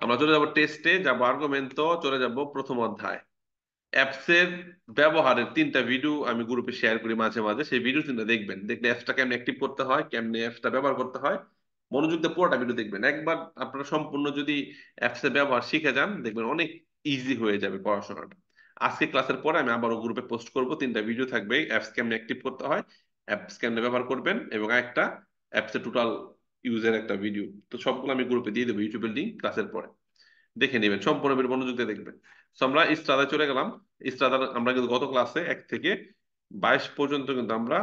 আমরা চলে যাব টেস্টে, যাব আর্গুমেন্টো, চলে যাব প্রথম অধ্যায়। অ্যাপস এর ব্যবহারের 3টা ভিডিও আমি গ্রুপে শেয়ার করি মাঝে মাঝে, সেই ভিডিও 3টা দেখবেন। দেখলে অ্যাপসটা কেমনে অ্যাক্টিভ করতে হয়, কেমনে অ্যাপসটা ব্যবহার করতে হয়, মনোযোগ দিয়ে পুরোটা ভিডিও দেখবেন। একবার আপনারা সম্পূর্ণ যদি অ্যাপস এর ব্যবহার শিখে যান, দেখবেন অনেক ইজি হয়ে যাবে পড়াশোনাটা। আজকে ক্লাসের পরে আমি আবারও গ্রুপে পোস্ট করব, 3টা ভিডিও থাকবে অ্যাপস কেমনে অ্যাক্টিভ করতে হয়, অ্যাপস কেমনে ব্যবহার করবেন, এবং একটা অ্যাপসের টোটাল ইউজের একটা ভিডিও। তো সবগুলো আমি গ্রুপে দিয়ে দেবো, ইউটিউবের লিঙ্ক ক্লাসের পরে দেখে নেবেন, সম্পূর্ণ মনোযোগ দিয়ে দেখবেন। তো আমরা ইস্তাদায় চলে গেলাম। ইস্তাদার আমরা কিন্তু গত ক্লাসে 1 থেকে 22 পর্যন্ত কিন্তু আমরা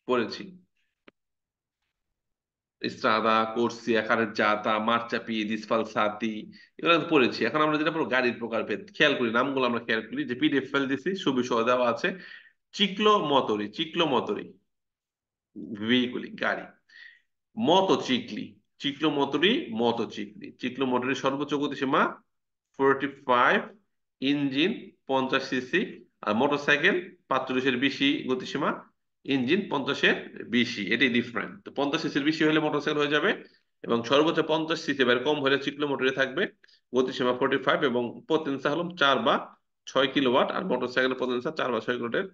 পড়েছি। ইস্ত্রাদা, কোর্সিয়া, খারেজ্জাতা, মারচাপি, দিসফালসাতি, এগুলো কিন্তু পড়েছি। এখন আমরা যেটা পড়বো গাড়ির প্রকারভেদ। খেয়াল করি নামগুলো, আমরা খেয়াল করি যে পিডিএফ ফাইল দিছি, ছবি সহ দেওয়া আছে। চিক্লো মতরি ভেহিকুলি গাড়ি। মতোচিকলি, চিক্লো মোটরি সর্বোচ্চ গতিসীমা 45, ইঞ্জিন 50 সিসি। আর মোটরসাইকেল 45-এর বেশি গতিসীমা, ইঞ্জিন 50-এর বেশি। এটাই ডিফারেন্ট। তো 50 সিসির বেশি হলে মোটরসাইকেল হয়ে যাবে, এবং সর্বোচ্চ 50 সিসি এর কম হলে চিক্লো মোটরে থাকবে। গতিসীমা 45, এবং পতেন্সা হলো 4 বা 6 কিলোওয়াট। আর মোটরসাইকেলের পতেন্সা 4 বা 6 কিলোওয়াটের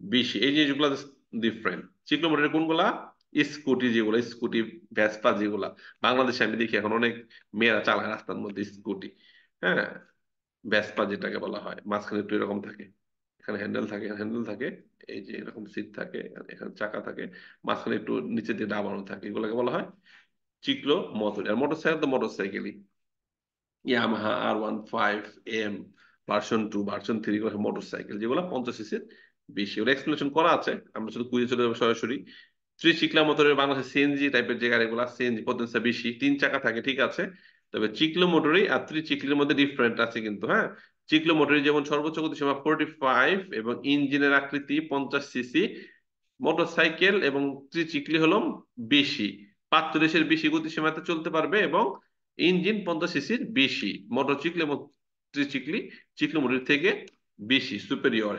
বেশি। এই জিনিসগুলো ডিফারেন্ট। চিক্লো মোটরের কোনগুলা? স্কুটি, ভেসপা যেগুলা বাংলাদেশে আমি দেখি এখন অনেক মেয়েরা চালায় রাস্তার মধ্যে স্কুটি। হ্যাঁ, ভেসপা যেটাকে বলা হয়, মাঝখানে একটু এরকম থাকে, এখানে হ্যান্ডেল থাকে, এই যে এরকম সিট থাকে, আর এখানে চাকা থাকে, মাঝখানে একটু নিচে দিয়ে ডাবানো থাকে, এগুলোকে বলা হয় চিক্লো মোটর। আর মোটরসাইকেল তো মোটরসাইকেলই, Yamaha R15M, version 2, version 3 motorcycle যেগুলো 50 সিসির বেশি। ওর এক্সপ্লেনেশন করা আছে, আমরা শুধু কুইজে চলে যাবো সরাসরি। ত্রিচিক্লা মোটরের বাংলাদেশে সিএনজি টাইপের যে গাড়িগুলো, সিএনজি পটেন্সিয়াল বেশি, 3 চাকা থাকে, ঠিক আছে। তবে চিক্লো মোটরই আর ত্রিচিক্লির মধ্যে ডিফারেন্ট আছে কিন্তু, হ্যাঁ। চিক্লো মোটরে যেমন সর্বোচ্চ গতিসীমা 45, এবং ইঞ্জিনের আকৃতি 50 সিসি। মোটরসাইকেল এবং ত্রিচিক্লি হলো বেশি, 45-এর বেশি গতিসীমাতে চলতে পারবে, এবং ইঞ্জিন 50 সিসির বেশি। মোটরসাইকেল এবং ত্রিচিক্লি চিক্লো মোটর থেকে বেশি, সুপেরিয়র।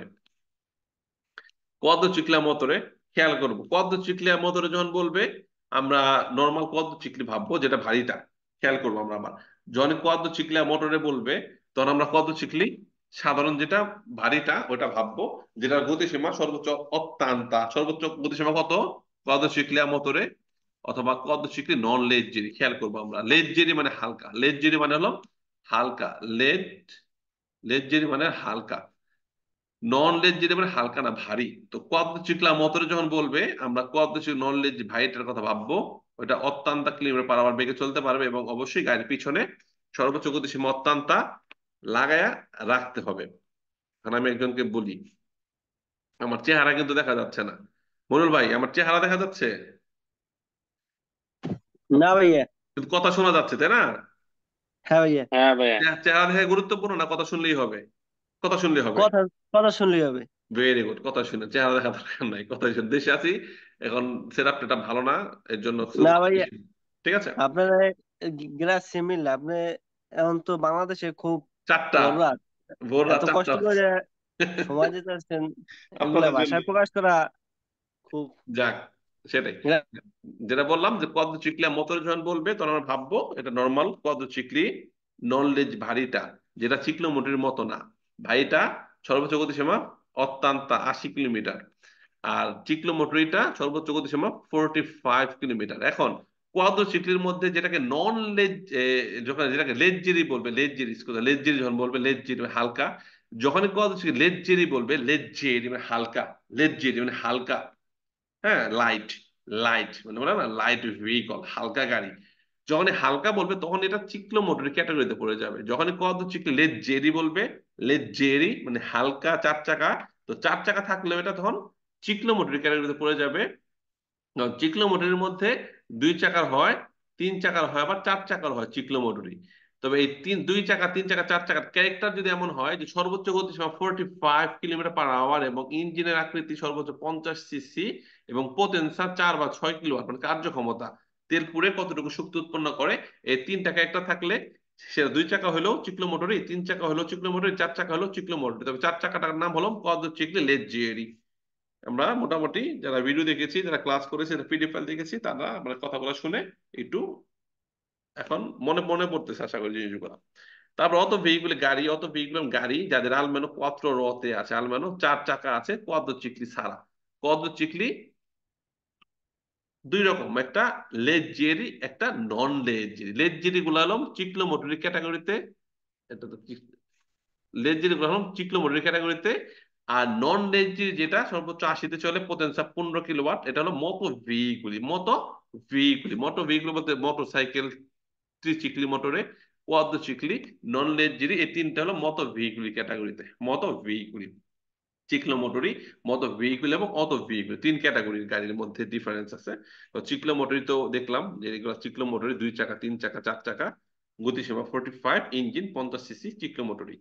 চিকলা মোটরে খেয়াল করবো, চিকলা মোটরে যখন বলবে, আমরা নর্মাল চিকলি ভাববো, যেটা ভারীটা। খেয়াল করবো আমরা আবার, যখন চিকলা মোটরে বলবে, তখন আমরা চিকলি সাধারণ যেটা ভারীটা ওটা ভাববো, যেটার গতিসীমা সর্বোচ্চ অত্যান্তা, সর্বোচ্চ গতিসীমা কত চিকলা মোটরে, অথবা চিকলি নন লেজেরি। খেয়াল করবো আমরা, লেজেরি মানে হালকা, লেজেরি মানে হলো হালকা, লেজ লেজেরি মানে হালকা, নন লেজ যেটা মানে হালকা না ভারী। তো চিকলা মোটরে যখন বলবে, আমরা নন লেজ ভারীটার কথা ভাববো। ওটা অত্যান্তা কিলোমিটার পার আওয়ার বেগে চলতে পারবে, এবং অবশ্যই গাড়ির পিছনে সর্বোচ্চ গতিসীমা অত্যান্তা লাগায়া রাখতে হবে। এখন আমি একজনকে বলি, আমার চেহারা কিন্তু দেখা যাচ্ছে না। মনুল ভাই, আমার চেহারা দেখা যাচ্ছে না ভাইয়া। কিন্তু কথা শোনা যাচ্ছে, তাই না? হ্যাঁ ভাইয়া। হ্যাঁ ভাইয়া। চেহারা দেখা গুরুত্বপূর্ণ না কথা শুনলেই হবে? কথা শুনলেই হবে। কথা কথা শুনলেই হবে। ভেরি গুড, কথা শুনে চেহারা দেখা দরকার নাই, কথা শুনে। দেশে আছি এখন, সেট আপটা ভালো না, এর জন্য না ভাইয়া, ঠিক আছে। আপনার গ্রাস সিমিল আপনি এখন তো বাংলাদেশে খুব 4টা, ভোর রাত, ভোর রাত এত 4টা। কষ্ট করে সময় দিতে আসছেন, এগুলা আপনাদের জন্য। ভাষায় প্রকাশ করা খুব যাক, সেটাই যেটা বললাম, যে চিকলি মোটর যখন বলবে, তখন আমরা ভাববো এটা নর্মাল চিকলি নন লেজ ভারীটা, যেটা চিকলো মোটরের মতো না। ভারীটা সর্বোচ্চ গতিসীমা অত্যন্ত 80 কিলোমিটার, আর চিকলো মোটরিটা সর্বোচ্চ গতিসীমা 45 কিলোমিটার। এখন চিকলির মধ্যে যেটাকে নন লেজ, যখন যেটাকে লেজজেরি বলবে, লেজজেরি যখন বলবে, লেজজেরি মানে হালকা। যখন লেজজেরি বলবে, লেজজেরি মানে হালকা, লেজজেরি মানে হালকা, হ্যাঁ। লাইট, লাইট মানে বলে না, লাইট ভেহিকল, হালকা গাড়ি। যখন হালকা বলবে, তখন এটা চিকলো মোটরের ক্যাটাগরিতে পড়ে যাবে। যখন চিকলো লেজ জেরি বলবে, লেজ জেরি মানে হালকা 4 চাকা, তো 4 চাকা থাকলেও এটা তখন চিকলো মোটরের ক্যাটাগরিতে পড়ে যাবে। চিকলো মোটরের মধ্যে 2 চাকার হয়, 3 চাকার হয়, আবার 4 চাকার হয় চিকলো মোটরই। তবে এই 2 চাকা, 3 চাকা, 4 চাকার ক্যারেক্টার যদি এমন হয় যে সর্বোচ্চ গতিসীমা 45 কিলোমিটার পার আওয়ার, এবং ইঞ্জিনের আকৃতি সর্বোচ্চ 50 সিসি, এবং পোতেন্সা 4 বা 6 কিলোওয়াট, মানে কার্যক্ষমতা তেল পুড়ে কতটুকু শক্তি উৎপন্ন করে, এই 3টা ক্যারেক্টার থাকলে সেটা 2 চাকা হলেও চিকলো মোটরই, 3 চাকা হলেও চিকলো মোটরই, 4 চাকা হলেও চিকলো মোটরই। তবে 4 চাকাটার নাম হলো চিকলি লেজেরি। আমরা মোটামুটি যারা ভিডিও দেখেছি, যারা ক্লাস করেছি, যারা পিডিএফ ফাইল দেখেছি, তারা আমরা কথাগুলো শুনে একটু এখন মনে মনে পড়তেছে আশা করি জিনিসগুলো। তারপর অত ভেহিকুল গাড়ি যাদের আলমেনো কোয়াত্র রতে আছে, আলমেনো 4 চাকা আছে, কোয়াদ্রো চিকলি ছাড়া। কোয়াদ্রো চিকলি দুই রকম, একটা লেজ্জেরি একটা নন লেজ্জেরি। লেজ্জেরি গুলো হলো চিক্লোমোটরি ক্যাটাগরিতে, এটা তো লেজ্জেরি গুলো হলো চিক্লোমোটরি ক্যাটাগরিতে। আর নন লেজ্জেরি যেটা সর্বোচ্চ 80-তে চলে, পোটেনশিয়াল 15 কিলোওয়াট, এটা হলো মোটো ভেহিকুলি বলতে মোটর সাইকেল, ত্রিচিকলি মোটরে, কোয়াদ্রো চিকলি, নন লেজ্জেরি, এই তিনটা হলো মতো ভেহিকুলি ক্যাটাগরিতে। মতো ভেহিকুলি, চিক্লোমোটরি, মতো ভেহিকুল এবং অটো ভেহিকুল, 3 ক্যাটাগরির গাড়ির মধ্যে ডিফারেন্স আছে। তো চিক্লোমোটরি তো দেখলাম যে এগুলো চিক্লোমোটরি, 2 চাকা, 3 চাকা, 4 চাকা, গতিসীমা 45, ইঞ্জিন 50 সিসি চিক্লোমোটরি।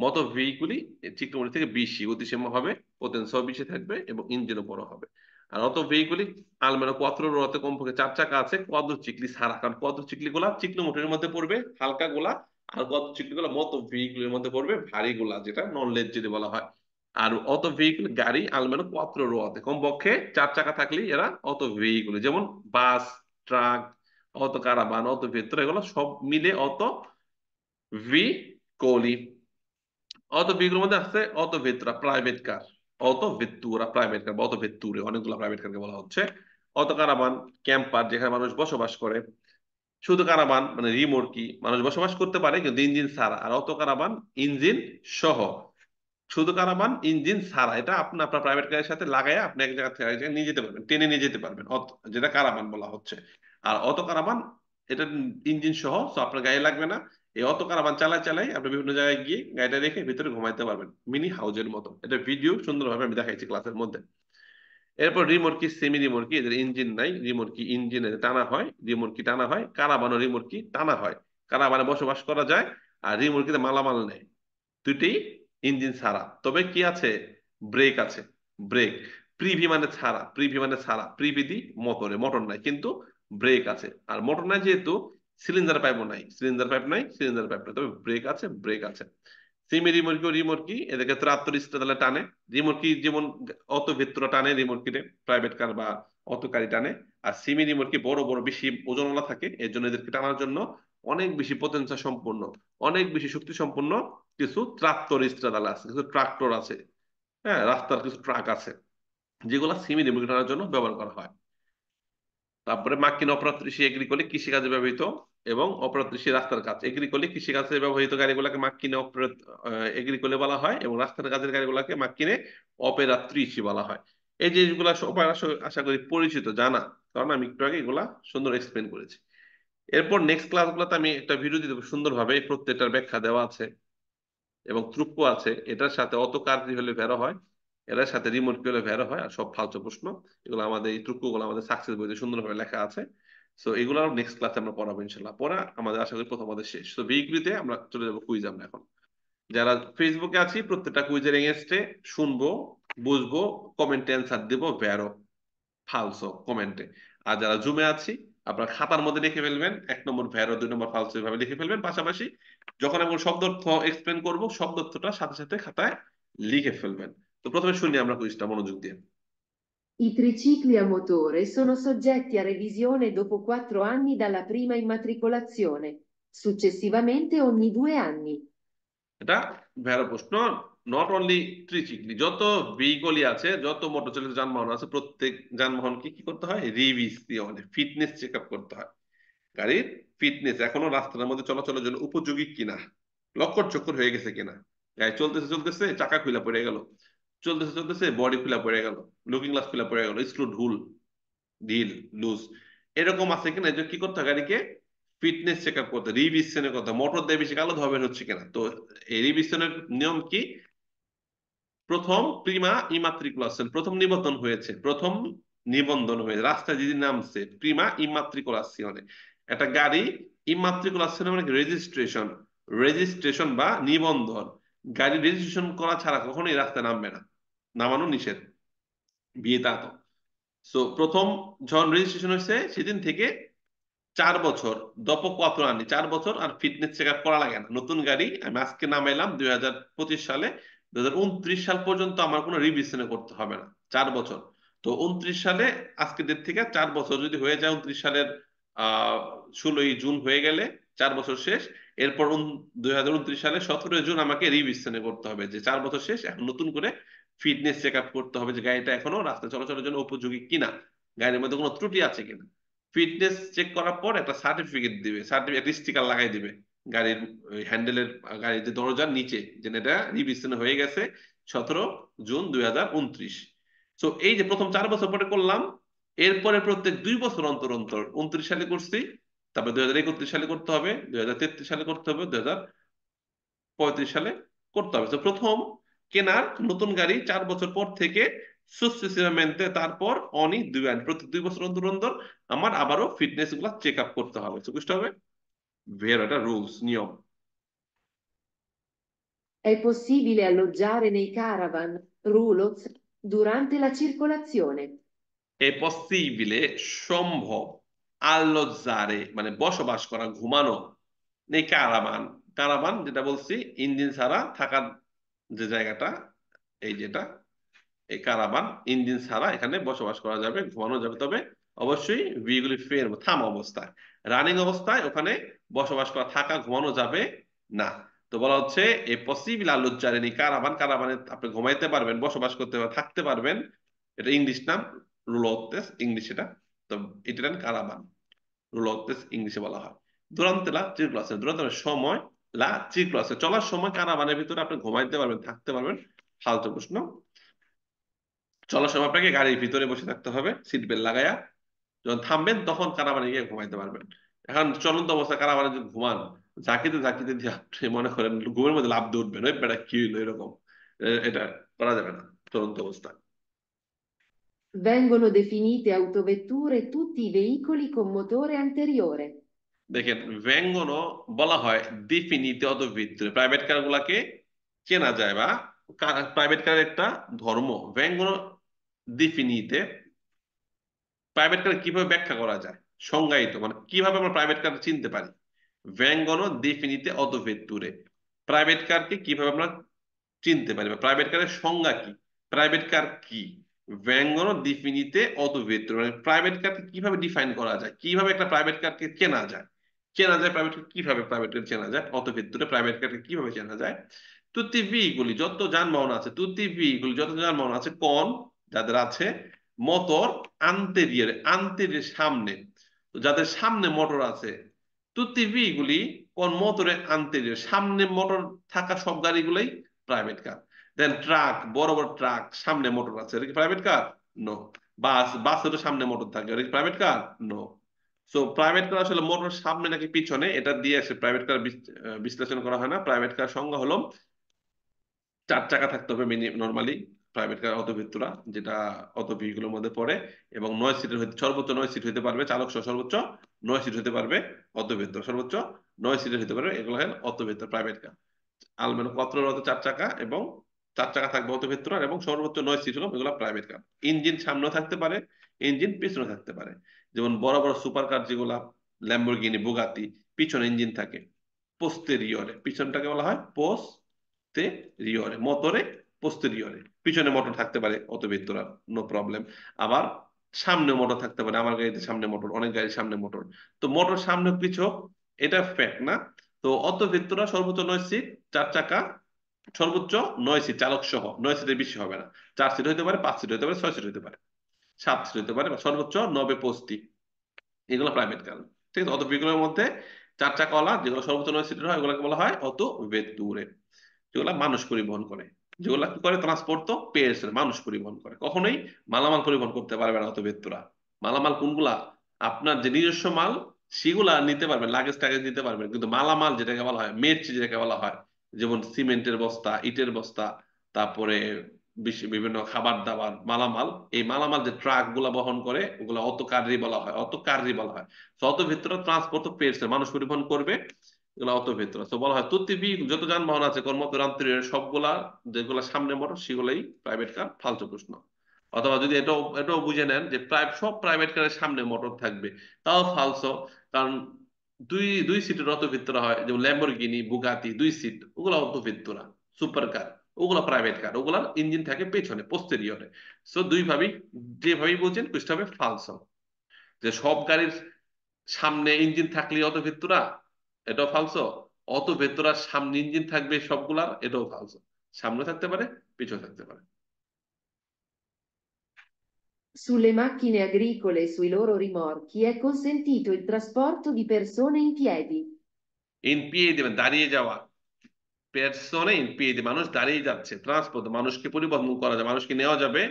মতো ভেহিকুলি চিক্লোমোটরি থেকে বেশি গতিসীমা হবে, পোটেনশিয়াল বেশি থাকবে এবং ইঞ্জিনও বড় হবে। আর অটো ভেহিকুলি আলমেরো কোয়াত্রো রোতে কমপক্ষে 4 চাকা আছে, কোয়াদ্রো চিকলি ছাড়া, কারণ কোয়াদ্রো চিকলি গুলা চিক্লোমোটরির মধ্যে পড়বে হালকা গুলা, আর কোয়াদ্রো চিকলি গুলা মতো ভেহিকুলের মধ্যে পড়বে ভারী গুলা, যেটা নন লেজ্জেরি বলা হয়। আর অত ভেহিকুল গাড়ি আলমেনো কোয়াত্রো রোয়াতে কমপক্ষে 4 চাকা থাকলেই এরা অত ভেহিকুল, যেমন বাস, ট্রাক, অত কারাবান, অত ভেতর, এগুলো সব মিলে অত ভি অত ভেহিকুলের মধ্যে আছে অত ভেত্রা প্রাইভেট কার, অত ভেত্তুরা প্রাইভেট কার, অত ভেত্তুরে অনেকগুলো প্রাইভেট কারকে বলা হচ্ছে। অত কারাবান ক্যাম্পার, যেখানে মানুষ বসবাস করে। শুধু কারাবান মানে রিমোটকি, মানুষ বসবাস করতে পারে কিন্তু ইঞ্জিন ছাড়া। আর অত কারাবান ইঞ্জিন সহ। শুধু কারাবান ইঞ্জিন ছাড়া, এটা আপনি আপনার প্রাইভেট কারের সাথে লাগাই আপনি এক জায়গা থেকে আরেক জায়গায় নিয়ে যেতে পারবেন, টেনে নিয়ে যেতে পারবেন, যেটা কারাবান বলা হচ্ছে। আর অটো কারাবান এটা ইঞ্জিন সহ, তো আপনার গায়ে লাগবে না। এই অটো কারাবান চালায় চালাই আপনি বিভিন্ন জায়গায় গিয়ে গাড়িটা রেখে ভিতরে ঘুমাইতে পারবেন, মিনি হাউজের মতো। এটা ভিডিও সুন্দরভাবে আমি দেখাইছি ক্লাসের মধ্যে। এরপর রিমোটকি, সেমি রিমোটকি, এদের ইঞ্জিন নাই, রিমোটকি ইঞ্জিনে টানা হয়, রিমোটকি টানা হয়, কারাবানও রিমোটকি টানা হয়। কারাবানে বসবাস করা যায়, আর রিমোটকিতে মালামাল নেয়। দুইটি ইঞ্জিন ছাড়া, তবে কি আছে, ব্রেক আছে। ব্রেক, প্রিভি মানে ছাড়া, প্রিভি দি মোটরে, মোটর নাই কিন্তু ব্রেক আছে। আর মোটর নাই যেহেতু সিলিন্ডার পাইপও নাই, সিলিন্ডার পাইপ নাই, তবে ব্রেক আছে, ব্রেক আছে। সিমি রিমোটকি ও রিমোটকি এদেরকে 73 স্টেডালে টানে। রিমোটকি যেমন অত ভেত্র টানে রিমোটকিতে, প্রাইভেট কার বা অত গাড়ি টানে। আর সিমি রিমোটকি বড় বড় বেশি ওজনওয়ালা থাকে, এর জন্য এদেরকে টানার জন্য অনেক বেশি পটেনশিয়াল সম্পন্ন, অনেক বেশি শক্তি সম্পন্ন কিছু ট্রাক্টর স্ট্রাডাল আছে, কিছু ট্রাক্টর আছে, হ্যাঁ, রাস্তার কিছু ট্রাক আছে, যেগুলো সিমি রিমোটকি টানার জন্য ব্যবহার করা হয়। তারপরে মার্কিন অপ্রাপ্তকৃষি এগ্রিকোলে কৃষিকাজে ব্যবহৃত, এবং অপ্রাপ্তকৃষি রাস্তার কাজ। এগ্রিকোলে কৃষিকাজে ব্যবহৃত গাড়িগুলোকে মার্কিনে এগ্রিকোলে বলা হয়, এবং রাস্তার কাজের গাড়িগুলোকে মার্কিনে অপেরাত্রিশি বলা হয়। এই জিনিসগুলো সবাই আশা করি পরিচিত, জানা, কারণ আমি একটু আগে এগুলা সুন্দর এক্সপ্লেন করেছি। এরপর নেক্সট ক্লাসগুলোতে আমি একটা ভিডিও দিয়ে দেবো, সুন্দরভাবে এই প্রত্যেকটার ব্যাখ্যা দেওয়া আছে এবং ত্রুক্য আছে। এটার সাথে অত কার্য হলে ভেরো হয়, এটার সাথে রিমোট কি হলে ভেরো হয়, আর সব ফালতু প্রশ্ন। এগুলো আমাদের এই ত্রুক্যগুলো আমাদের সাকসেস বইতে সুন্দরভাবে লেখা আছে। সো এগুলো নেক্সট ক্লাসে আমরা পড়াবো ইনশাল্লাহ। পড়া আমাদের আশা করি প্রথম আমাদের শেষ। তো ভিডিওতে আমরা চলে যাবো কুইজ। আমরা এখন যারা ফেসবুকে আছি প্রত্যেকটা কুইজের এগেনস্টে শুনবো, বুঝবো, কমেন্টে অ্যান্সার দেবো ভেরো ফালসো কমেন্টে। আর যারা জুমে আছি আপনার খাতার মধ্যে লিখে ফেলবেন 1 নম্বর ভ্যারো, 2 নম্বর ফালসো, এভাবে লিখে ফেলবেন। পাশাপাশি যখন আমি শব্দার্থ এক্সপ্লেন করব শব্দার্থটা সাথে সাথে খাতায় লিখে ফেলবেন। তো প্রথমে শুনি আমরা কুইজটা মনোযোগ দিয়ে। I tricicli a motore sono soggetti a revisione dopo 4 anni dalla prima immatricolazione, successivamente ogni 2 anni. এটা ভ্যারো প্রশ্ন। নট অনলি ট্রিচিকলি, যত ভেহিকলই আছে, যত মোটরচালিত যানবাহন আছে, প্রত্যেক যানবাহনকে কি করতে হয়, রিভিশন, ফিটনেস চেক আপ করতে হয়। গাড়ির ফিটনেস এখনো রাস্তার মধ্যে চলাচলের জন্য উপযোগী কিনা, লক্কর চক্কর হয়ে গেছে কিনা, গাড়ি চলতেছে চলতেছে চাকা খুলা পড়ে গেল, চলতেছে চলতেছে বডি খুলা পড়ে গেল, লুকিং গ্লাস খুলা পড়ে গেল, স্ক্রু ঢুল ঢিল লুজ, এরকম আছে কিনা, এই জন্য কি করতে হয়, গাড়িকে ফিটনেস চেক আপ করতে, রিভিশনের কথা, মোটর দিয়ে বেশি কালো ধবেন হচ্ছে কিনা। তো এই রিভিশনের নিয়ম কি, প্রথম প্রিমা ইমাত্রিকুলাসন, প্রথম নিবন্ধন হয়েছে রাস্তায় যেদিন নামছে, প্রিমা ইমাত্রিকুলাসিওনে। একটা গাড়ি ইমাত্রিকুলাসিওনে মানে রেজিস্ট্রেশন, রেজিস্ট্রেশন বা নিবন্ধন। গাড়ি রেজিস্ট্রেশন করা ছাড়া কখনোই রাস্তায় নামবে না, নামানো নিষেধ, বিয়ে তা তো। সো প্রথম যখন রেজিস্ট্রেশন হয়েছে সেদিন থেকে 4 বছর, দপ কত আনি 4 বছর, আর ফিটনেস চেক আপ করা লাগে না। নতুন গাড়ি আমি আজকে নামাইলাম 2025 সালে, 2029 সাল পর্যন্ত আমার কোনো রিভিশনে করতে হবে না, 4 বছর। তো 29 সালে আজকে ডেট থেকে 4 বছর যদি হয়ে যায়, 29 সালের 16 জুন হয়ে গেলে 4 বছর শেষ। এরপর 2029 সালে 17 জুন আমাকে রিভিশনে করতে হবে যে 4 বছর শেষ, এখন নতুন করে ফিটনেস চেক আপ করতে হবে যে গাড়িটা এখনো রাস্তায় চলাচলের জন্য উপযোগী কিনা, গাড়ির মধ্যে কোনো ত্রুটি আছে কিনা। ফিটনেস চেক করার পর একটা সার্টিফিকেট দিবে, সার্টিফিকেট স্টিকার লাগাই দিবে গাড়ির হ্যান্ডেলের, গাড়ির যে দরজার নিচে, যে এটা রিভিশনে হয়ে গেছে 17 জুন 2029। তো এই যে প্রথম 4 বছর পরে করলাম, এরপরে প্রত্যেক 2 বছর অন্তর অন্তর 29 সালে করছি, তারপর 2031 সালে করতে হবে, 2033 সালে করতে হবে, 2035 সালে করতে হবে। তো প্রথম কেনার নতুন গাড়ি 4 বছর পর থেকে সুসেসিভমেন্টে, তারপর অনি প্রত্যেক 2 বছর অন্তর অন্তর আমার আবারও ফিটনেস গুলা চেক আপ করতে হবে, বুঝতে হবে। ভের এটা রুলস, নিয়ম। È possibile alloggiare nei caravan, roulots, durante la circolazione. এ পসিবিলে সম্ভব, আল্লজারে মানে বসবাস করা, ঘুমানো, নেই কারাবান, কারাবান যেটা বলছি ইঞ্জিন ছাড়া থাকার যে জায়গাটা, এই যেটা এই কারাবান, ইঞ্জিন ছাড়া এখানে বসবাস করা যাবে, ঘুমানো যাবে, তবে অবশ্যই ভেহিকুল ফের থামা অবস্থায়, রানিং অবস্থায় ওখানে বসবাস করা, থাকা, ঘুমানো যাবে না। তো বলা হচ্ছে এ পসিবল আল্লুজ্জারিনী কারাবান, কারাবানে আপনি ঘুমাইতে পারবেন, বসবাস করতে পারবেন, থাকতে পারবেন। এটা ইংলিশ নাম, রুলতেস ইংলিশ এটা। তো ইটালিয়ান কারাবান, রুলতেস ইংলিশে বলা হয়। দুরান্তে লা চিরক্লাসে, দুরান্তের সময় লা চিরক্লাসে, চলার সময় কারাবানের ভিতরে আপনি ঘুমাইতে পারবেন, থাকতে পারবেন। ফালতু প্রশ্ন। চলার সময় আপনাকে গাড়ির ভিতরে বসে থাকতে হবে সিট বেল্ট লাগায়া, যখন থামবেন তখন কারাবানে গিয়ে ঘুমাইতে পারবেন। এখন চলন্ত অবস্থা কারাবানে যদি ঘুমান, ঝাঁকিতে ঝাঁকিতে দিয়ে আপনি মনে করেন ঘুমের মধ্যে লাফ দিয়ে উঠবেন, ওই বেটা কি হইলো এরকম, এটা করা যাবে না চলন্ত অবস্থায়। Vengono definite autovetture tutti i veicoli con motore anteriore. দেখেন, ব্যঙ্গনও বলা হয় ডিফিনিতে অত ভিতরে, প্রাইভেট কার গুলাকে চেনা যায়, বা প্রাইভেট কারের একটা ধর্ম। ব্যঙ্গন ডিফিনিতে প্রাইভেট কার কিভাবে ব্যাখ্যা করা যায়, সংজ্ঞায়িত মানে কিভাবে আমরা প্রাইভেট কার চিনতে পারি। vengono definite autovetture, প্রাইভেট কারকে কিভাবে আমরা চিনতে পারি, বা প্রাইভেট কারের সংজ্ঞা কি, প্রাইভেট কার কি। vengono definite autovetture মানে প্রাইভেট কারকে কিভাবে ডিফাইন করা যায়, কিভাবে একটা প্রাইভেট কারকে চেনা যায়, চেনা যায় প্রাইভেট কার কিভাবে, প্রাইভেট কার চেনা যায় autovetture, প্রাইভেট কারকে কিভাবে চেনা যায়। তুতি ভেহিকুলি যত যানবাহন আছে, তুতি ভেহিকুলি যত যানবাহন আছে, কোন যাদের আছে মোটর আন্তেরিয়র, আন্তেরিয়র সামনে, তো যাদের সামনে মোটর আছে, তুতি ভেহিকুলি কোন মোটরে আন্তেরিয়র, সামনে মোটর থাকা সব গাড়িগুলোই প্রাইভেট কার। দেন ট্রাক, বড় বড় ট্রাক সামনে মোটর আছে, এটা কি প্রাইভেট কার? নো। বাস, বাসেরও সামনে মোটর থাকে, এটা কি private car? No. So private car আসলে মোটর সামনে নাকি পিছনে এটা দিয়ে আসে প্রাইভেট কার বিশ্লেষণ করা হয় না। প্রাইভেট কার সংজ্ঞা হলো 4 চাকা থাকতে হবে নর্মালি, প্রাইভেট কার অত ভিত্তুরা, যেটা অত ভেহিকুলের মধ্যে পড়ে, এবং 9 সিটের হইতে সর্বোচ্চ 9 সিট হইতে পারবে, চালক সহ সর্বোচ্চ 9 সিট হইতে পারবে, অত ভিত্তর সর্বোচ্চ 9 সিটের হইতে পারবে, এগুলো হয় অত ভিত্তর প্রাইভেট কার। আলমেন কতর অত 4 চাকা, এবং 4 চাকা থাকবে অত ভিত্তর, এবং সর্বোচ্চ 9 সিট হলো এগুলো প্রাইভেট কার। ইঞ্জিন সামনেও থাকতে পারে, ইঞ্জিন পিছনে থাকতে পারে। যেমন বড় বড় সুপার কার যেগুলা, ল্যাম্বরগিনি, বুগাতি, পিছনে ইঞ্জিন থাকে পোস্টেরিয়রে, পিছনটাকে বলা হয় পোস্টেরিয়রে, মোটরে পোস্টেরিয়রে, পিছনে মোটর থাকতে পারে অত ভিতরা, নো প্রবলেম। আবার সামনে মোটর থাকতে পারে, আমার গাড়িতে সামনে মোটর, অনেক গাড়ির সামনে মোটর। তো মোটর সামনে পিছু এটা ফ্যাক্ট না। তো অত ভিতরা সর্বোচ্চ 9 সিট, 4 চাকা, সর্বোচ্চ 9 সিট চালক সহ, 9 সিটের বেশি হবে না। 4 সিট হইতে পারে, 5 সিট হইতে পারে, 6 সিট হইতে পারে, 7 সিট হইতে পারে, বা সর্বোচ্চ 90 পোস্তি, এগুলো প্রাইভেট কার। ঠিক আছে, অত ভেহিকুলের মধ্যে 4 চাকাওয়ালা যেগুলো সর্বোচ্চ 9 সিটের হয় ওগুলোকে বলা হয় অত ভেত্তুরে, যেগুলা মানুষ পরিবহন করে। যেগুলা কি করে, ট্রান্সপোর্ট তো পেয়েছে, মানুষ পরিবহন করে, কখনোই মালামাল পরিবহন করতে পারবে না অত ভেত্তুরা। মালামাল কোনগুলা, আপনার যে নিজস্ব মাল সেগুলা নিতে পারবেন, লাগেজ টাগেজ নিতে পারবেন, কিন্তু মালামাল যেটাকে বলা হয়, মের্চ যেটাকে বলা হয়, যেমন সিমেন্টের বস্তা, ইটের বস্তা, তারপরে বিভিন্ন খাবার দাবার মালামাল, এই মালামাল যে ট্রাক গুলা বহন করে ওগুলা অত কার্রি বলা হয়, অত কার্রি বলা হয়। তো অত ভেতরে ট্রান্সপোর্ট তো পেয়েছে, মানুষ পরিবহন করবে, এগুলো অত ভেতরে। তো বলা হয় তুতিবি যত যানবাহন আছে কর্মতরান্তরের সবগুলা, যেগুলা সামনে মোটর সেগুলাই প্রাইভেট কার। ফালতু প্রশ্ন। অথবা যদি এটাও এটাও বুঝে নেন যে প্রায় সব প্রাইভেট কারের সামনে মোটর থাকবে, তাও ফালসো। কারণ দুই দুই সিটের অত ভিতরা হয়, যেমন ল্যাম্বরগিনি, বুগাতি 2 সিট, ওগুলা অত ভিতরা। সুপার কার ওগুলা প্রাইভেট কার, ওগুলার ইঞ্জিন থাকে পেছনে পোস্টেরিয়রে। সো দুই ভাবেই, যেভাবেই বলছেন বুঝতে হবে ফালসো, যে সব গাড়ির সামনে ইঞ্জিন থাকলে অত ভেত্তুরা, এটাও ফালসো। অত ভেত্তুরা সামনে ইঞ্জিন থাকবে সবগুলার, এটাও ফালসো। সামনে থাকতে পারে, পিছনে থাকতে পারে। Sulle macchine agricole e sui loro rimorchi è consentito il trasporto di persone in piedi. In পিয়ে দেবেন, দাঁড়িয়ে যাওয়া। পেরসনে ইন পিয়ে, মানুষ দাঁড়িয়ে যাচ্ছে, ট্রান্সপোর্ট, মানুষকে পরিবহন করা যায়, মানুষকে নেওয়া যাবে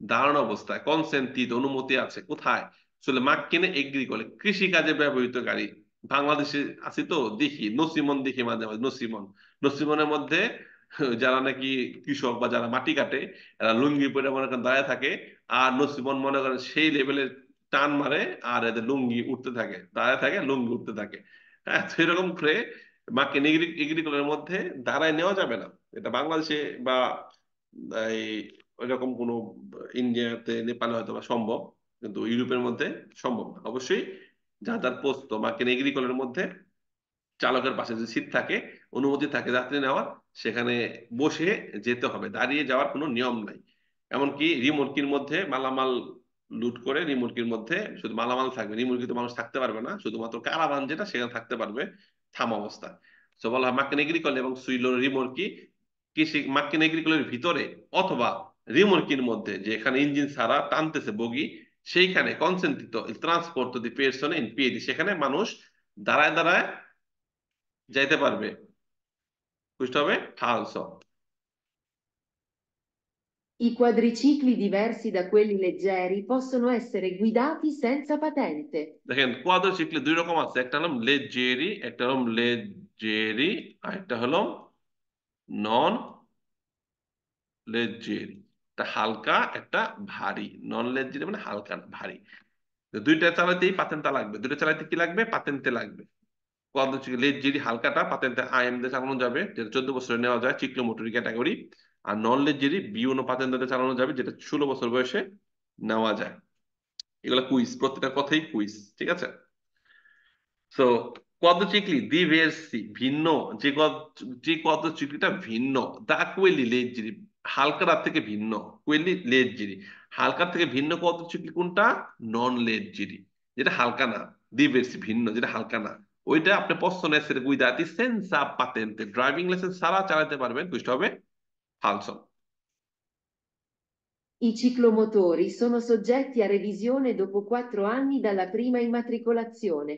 দাঁড়ানো অবস্থায়। কনসেন্টিত, অনুমতি আছে কোথায়? আসলে মাক্কিনে এগ্রিকলে, কৃষি কাজে ব্যবহৃত গাড়ি। বাংলাদেশে আছি তো, দেখি নসিমন, দেখি মাঝে মাঝে নসিমন। নসিমনের মধ্যে যারা নাকি কৃষক বা যারা মাটি কাটে, এরা লুঙ্গি পরে মনে করেন দাঁড়ায় থাকে। আর নসিমন মনে করেন সেই লেভেলের টান মারে, আর এদের লুঙ্গি উঠতে থাকে, দাঁড়ায় থাকে, লুঙ্গি উঠতে থাকে। হ্যাঁ, তো এরকম করে মাকে এগ্রিকলের মধ্যে দাঁড়ায় নেওয়া যাবে না। এটা বাংলাদেশে বা এই ওইরকম কোনো ইন্ডিয়াতে, নেপালে হয়তো বা সম্ভব, কিন্তু ইউরোপের মধ্যে সম্ভব না। অবশ্যই যার যার পোস্ত মাকে এগ্রিকলের মধ্যে চালকের পাশে যে সিট থাকে, অনুমতি থাকে যাত্রী নেওয়ার, সেখানে বসে যেতে হবে, দাঁড়িয়ে যাওয়ার কোনো নিয়ম নাই। এমনকি রিমোটকির মধ্যে মালামাল লুট করে, রিমোটকির মধ্যে শুধু মালামাল থাকবে, রিমোটকিতে মানুষ থাকতে পারবে না, শুধুমাত্র কারাভান যেটা সেখানে থাকতে পারবে থাম অবস্থায়। তো বলা হয় মাক্কেন এগ্রিকল এবং সুইলোর রিমোটকি কৃষি মাক্কেন এগ্রিকলের ভিতরে, অথবা রিমোটকির মধ্যে যেখানে ইঞ্জিন ছাড়া টানতেছে বগি, সেইখানে কনসেন্ট্রিত ট্রান্সপোর্ট দি পেরসনে ইন পিএডি, সেখানে মানুষ দাঁড়ায় দাঁড়ায় যাইতে পারবে। বুঝতে হবে falso। I quadricicli diversi da quelli leggeri possono essere guidati senza patente. দেখেন কোয়াড্রোসিক্লে দুই রকম আছে, একটা হলো লেজেরি, একটা হলো লেজেরি, আর একটা হলো নন লেজেরি। একটা হালকা, একটা ভারী। নন লেজেরি মানে হালকা না, ভারী। তো দুইটা চালাতেই পাতেন্তা লাগবে, দুইটা চালাতে কি লাগবে? পাতেন্তে লাগবে। কোয়াড্রোসিক্ল লেজেরি হালকাটা পাতেন্তে আইএম দিয়ে চালানো যাবে, যেটা 14 বছরে নেওয়া যায়, চিকলো মোটরি ক্যাটাগরি। আর নন লেজেরি বিউনো পাতেন্তে চালানো যাবে, যেটা 16 বছর বয়সে নেওয়া যায়। এগুলা কুইজ, প্রত্যেকটা কথাই কুইজ, ঠিক আছে? সো quadricicli diversi, ভিন্ন। যে যে quadricicliটা ভিন্ন, দা কোয়েলি লেজ্জিরি, হালকার থেকে ভিন্ন। কোয়েলি লেজ্জিরি, হালকার থেকে ভিন্ন quadricicli কোনটা? নন লেজ্জিরি, যেটা হালকা না। diversi, ভিন্ন, যেটা হালকা না। ওইটা আপনি possono essere guidati senza patente, driving licence ছাড়া চালাতে পারবেন, বুঝতে হবে falso। I ciclomotori sono soggetti a revisione dopo 4 anni dalla prima immatricolazione,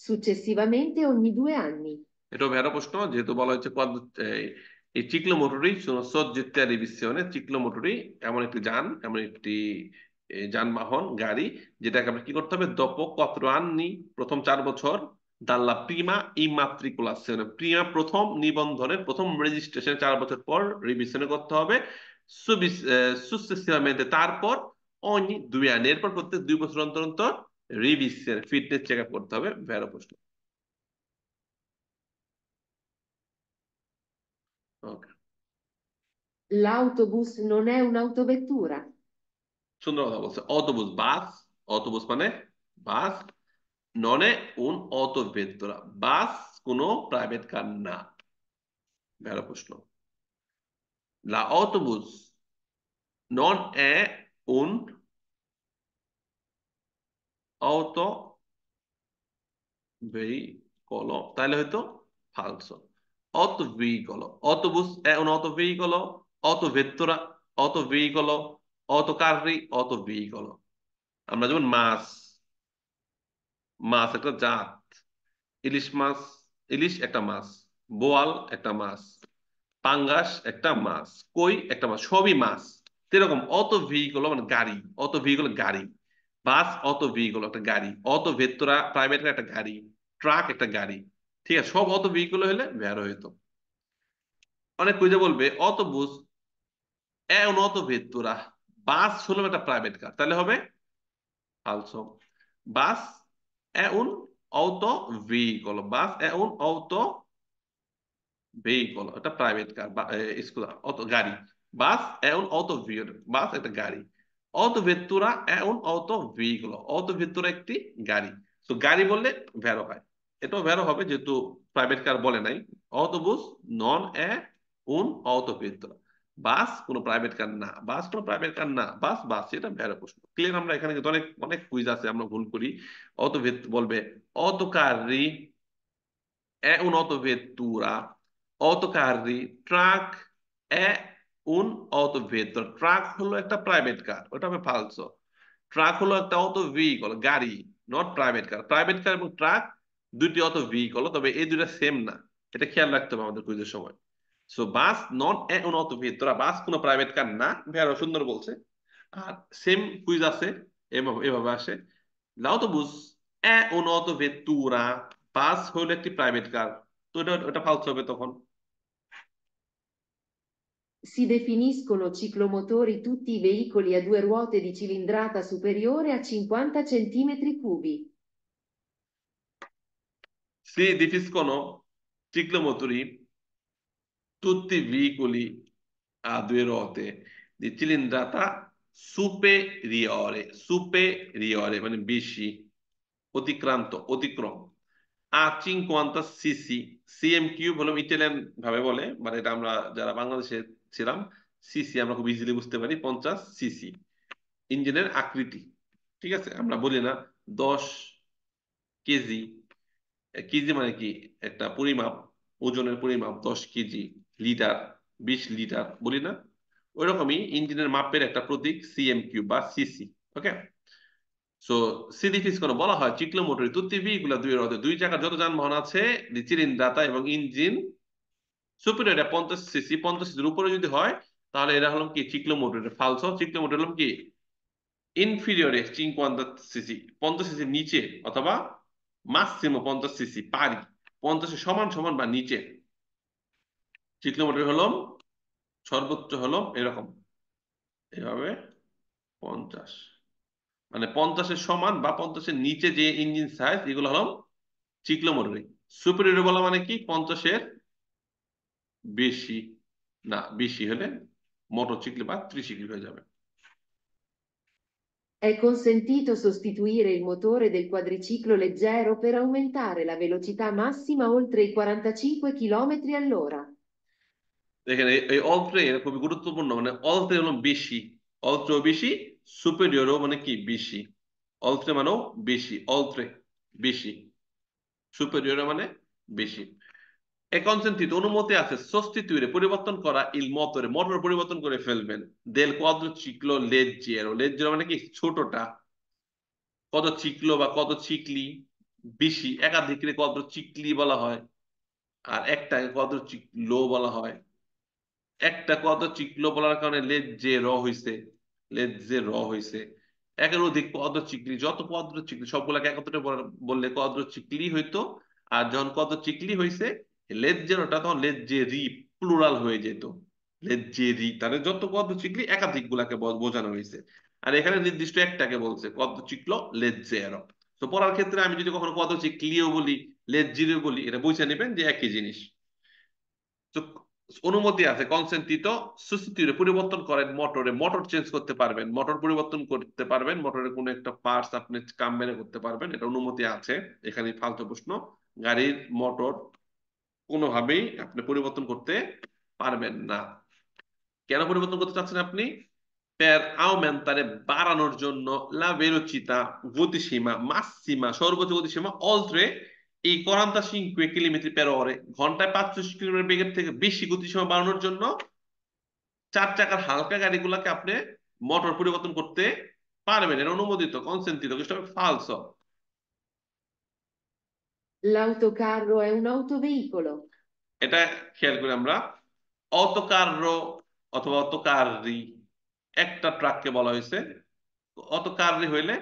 successivamente ogni 2 anni. এটাও ভেড়া প্রশ্ন, যেহেতু বলা হচ্ছে এই চিক্লোমোটরি সজ্জিত রিভিশনে। চিক্লোমোটরি এমন একটি যান, এমন একটি যানবাহন, গাড়ি, যেটাকে আমরা কি করতে হবে? দপ কত্র আননি, প্রথম 4 বছর, দাল্লা প্রিমা ইমাত্রিকুলাসিওনে, প্রিমা প্রথম নিবন্ধনের, প্রথম রেজিস্ট্রেশন 4 বছর পর রিভিশনে করতে হবে। সুসেসিভamente তারপর অনি 2 আনি, এরপর প্রত্যেক 2 বছর অন্তর অন্তর রিভিশন, ফিটনেস চেক আপ করতে হবে। ভেড়া প্রশ্ন। ওকে, L'autobus non è un'autovettura. সুন্দর কথা বলছে। অটোবুস, বাস। অটোবুস মানে বাস। ননে উন অটো ভেত্তরা, বাস কোনো প্রাইভেট কার না। ভেড়া প্রশ্ন। লা অটোবুস নন এ উন অটো veicolo, তাহলে হয়তো ফালসো। অটো veicolo, অটোবুস è un auto veicolo, auto vettura, auto veicolo, auto carri, auto veicolo। আমরা যেমন মাছ, মাছ একটা জাত। ইলিশ মাছ, ইলিশ একটা মাছ। বোয়াল একটা মাছ। পাঙ্গাস একটা মাছ। কই একটা মাছ, সবই মাছ। এরকম অত ভেহিকল মানে গাড়ি, অত ভেহিকল গাড়ি। বাস অত ভেহিকল একটা গাড়ি, অত ভেত্তরা প্রাইভেট একটা গাড়ি, ট্রাক একটা গাড়ি। ঠিক আছে, সব অত ভেহিকল হলে ভেড় হইতো। অনেক কুইজে বলবে অত বুঝ অত ভেত্তরা, বাস হলো একটা প্রাইভেট কার, তাহলে হবে ফালসো। বাস un auto veicolo, বাস un auto veicolo, এটা প্রাইভেট কার বা স্কুল, অটো গাড়ি। বাস un auto বাস একটা গাড়ি। অটো ভেত্তুরা un auto veicolo, অটো ভেত্তুরা একটি গাড়ি। তো গাড়ি বললে ভ্যারো হয়, এটাও ভ্যারো হবে যেহেতু প্রাইভেট কার বলে নাই। অটোবুস নন un auto ভেত্তুরা। বাস কোনো প্রাইভেট কার না, বাস কোনো প্রাইভেট কার না, বাস বাস, এটা ভেড়ো প্রশ্ন। ক্লিয়ার? আমরা এখানে কিন্তু অনেক অনেক কুইজ আছে, আমরা ভুল করি। বলবে autocarri è un'autovettura, autocarri, truck è un autovettura। Truck হলো একটা প্রাইভেট কার, ওটা হবে ফালসো। ট্রাক হলো একটা অটো ভেহিকল, গাড়ি, not private car. Private car এবং ট্রাক দুইটি অটো ভেহিকল, তবে এই দুইটা সেম না, এটা খেয়াল রাখতে হবে আমাদের কুইজের সময়। So bus not a un autovettura, বাস কোনো প্রাইভেট কার না, ভেরো সুন্দর বলছে। আর সেম কুইজ আছে, এভাবে এভাবে আসে। l'autobus è un'autovettura, বাস হলো একটি প্রাইভেট কার, তো এটা ওটা ফালতু হবে তখন। Si definiscono ciclomotori tutti i veicoli a due ruote di cilindrata superiore a 50 centimetri cubi. Si definiscono ciclomotori tutti i veicoli a due ruote di cilindrata superiore, superiore মানে বেশি, অতিক্রান্ত, অতিক্রম, আ 50 সিসি। সিএম কিউব হলো Italian ভাবে বলে, মানে এটা আমরা যারা বাংলাদেশে ছিলাম, সিসি আমরা খুব ইজিলি বুঝতে পারি, 50 সিসি ইঞ্জিনের আকৃতি। ঠিক আছে, আমরা বলি না 10 কেজি। কেজি মানে কি? একটা পরিমাপ, ওজনের পরিমাপ, 10 কেজি, লিটার, 20 লিটার বলি না? ওইরকমই ইঞ্জিনের মাপের একটা প্রতীক সিএম কিউব বা সিসি। ওকে, সো সিডিফিস কোনো বলা হয় চিক্লোমোটরি তুত্তি ভেহিকুলা দুই রথে, দুই চাকার যত যানবাহন আছে, চিলিন্ড্রাতা এবং ইঞ্জিন সুপিরিয়র 50 সিসি, 50 সিসির উপরে যদি হয় তাহলে এরা হলো কি চিক্লোমোটর। ফালসো চিক্লোমোটর হলো কি ইনফিরিয়রে 50 সিসি, 50 সিসির নিচে, অথবা মাসিমো 50 সিসি পারি, 50-এর সমান সমান বা নিচে। চিক্লোমোটর হলো সর্বোচ্চ হলো এরকম, এভাবে 50, মানে 50-এর সমান বা 50-এর নিচে যে ইঞ্জিন সাইজ, এগুলো হলো চিক্লোমোটরি। সুপিরিয়র বলা মানে কি 50-এর বেশি, না বেশি হলে মোটর চিকলি বা ত্রিচিকলি হয়ে যাবে। È consentito sostituire il motore del quadriciclo leggero per aumentare la velocità massima oltre i 45 km all'ora. দেখেন এই অলত্রে এটা খুবই গুরুত্বপূর্ণ, মানে অলত্রে হলো বেশি, অলত্রেও বেশি, সুপেরিয়রও মানে কি বেশি, অলত্রে মানেও বেশি, অলত্রে বেশি, সুপেরিয়র মানে বেশি। এ কনসেন্ট্রিত অনুমতি আছে sostituire পরিবর্তন করা ইল মোটরে, মোটর পরিবর্তন করে ফেলবেন, দেল কোয়াড্রোচিক্লো লেজ্জেরো, লেজ্জেরো মানে কি ছোটটা, কত চিকলো বা কত চিকলি, বেশি, একাধিকরে কোয়াড্রোচিক্লি বলা হয়, আর একটাকে কোয়াড্রোচিক্লো বলা হয়। একটা কোয়াড্রোচিক্লো বলার কারণে লেজ্জেরো হইছে, লেজ্জেরো হইছে। একের অধিক কোয়াড্রোচিক্লি, যত কোয়াড্রোচিক্লি সবগুলাকে একত্রে বললে কোয়াড্রোচিক্লি হইতো। আর যখন কোয়াড্রোচিক্লি হইছে লেজ্জেরোটা, তখন লেজ্জেরি প্লুরাল হয়ে যেত, লেজ্জেরি। তাহলে যত কোয়াড্রোচিক্লি একাধিক গুলাকে বোঝানো হয়েছে, আর এখানে নির্দিষ্ট একটাকে বলছে কোয়াড্রোচিক্লো লেজ্জেরো। তো পড়ার ক্ষেত্রে আমি যদি কখনো কোয়াড্রোচিক্লিও বলি, লেজ্জেরিও বলি, এটা বুঝে নেবেন যে একই জিনিস। তো অনুমতি আছে কনসেন্টিতো সুস্টিটিউরে পরিবর্তন করেন মোটরে, মোটর চেঞ্জ করতে পারবেন, মোটর পরিবর্তন করতে পারবেন, মোটরের কোনো একটা পার্টস আপনি কাম্বেনে করতে পারবেন, এটা অনুমতি আছে। এখানে ফালতু প্রশ্ন, গাড়ির মোটর কোনোভাবেই আপনি পরিবর্তন করতে পারবেন না। কেন পরিবর্তন করতে চাচ্ছেন আপনি? per aumentare, বাড়ানোর জন্য, la velocità, গতিসীমা, massima, সর্বোচ্চ গতিসীমা, oltre এই 45 কিলোমিটার per ore, ঘন্টায় 45 কিলোমিটার বেগের থেকে বেশি গতিসীমা বাড়ানোর জন্য চার চাকার হালকা গাড়িগুলোকে আপনি মোটর পরিবর্তন করতে পারবেন, এটা অনুমোদিত, কনসেন্টিতো, questo è falso। L'autocarro è un autoveicolo. এটা খেয়াল করে আমরা, অটোকাররো অথবা অটোকাররি, একটা ট্রাককে বলা হয়েছে, অটোকাররি হইলে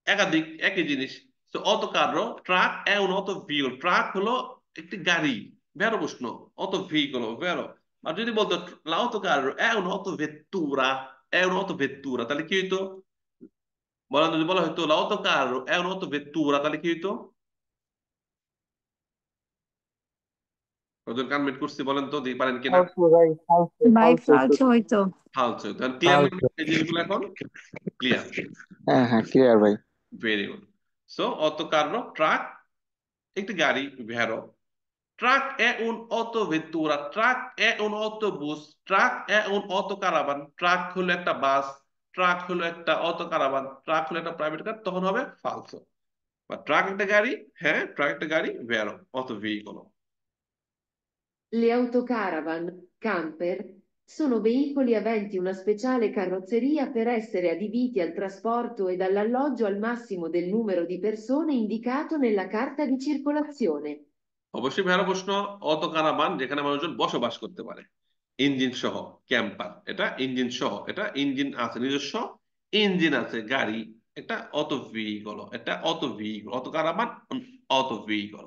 একাধিক, একই জিনিস। তো অটোকাররো, ট্রাক è un autoveicolo, ট্রাক হলো একটি গাড়ি, ভেরো প্রশ্ন, autoveicolo, ভেরো। আর যদি বলতো l'autocarro è un'autovettura, è un'autovettura, তাহলে কি হইতো? বলা, যদি বলা হইতো l'autocarro è un'autovettura, তাহলে কি হইতো? ওদের কানমিট করছি, বলেন তো দেখি পারেন কিনা। ফালতু ভাই, ফালতু ভাই ফালতু ফালতু হইতো। ফালতু, তাহলে ক্লিয়ার না ফালতু। এই জিনিসগুলো এখন? ক্লিয়ার, হ্যাঁ হ্যাঁ, ক্লিয়ার ভাই। Very good. সো অটোকাররো, ট্রাক একটি গাড়ি, ভেরো। Truck è un autovettura, truck è un autobus, truck è un autocaravan, truck হলো একটা বাস, ট্রাক হলো একটা অটোকারাভান, ট্রাক হলো একটা প্রাইভেট কার, তখন হবে ফালসো। বা ট্রাক একটা গাড়ি, হ্যাঁ ট্রাক একটা গাড়ি, ভেরো auto vehicle. Le autocaravan, camper, sono veicoli aventi una speciale carrozzeria per essere adibiti al trasporto ed all'alloggio al massimo del numero di persone indicato nella carta di circolazione. অবশ্যই ভেড়া প্রশ্ন। অটোকারাভান যেখানে মানুষজন বসবাস করতে পারে, ইঞ্জিন সহ। ক্যাম্পার এটা ইঞ্জিন সহ, এটা ইঞ্জিন আছে নিজস্ব, ইঞ্জিন আছে গাড়ি, এটা অটো ভেহিকল, এটা অটো ভেহিকল, অটোকারাভান অটো ভেহিকল।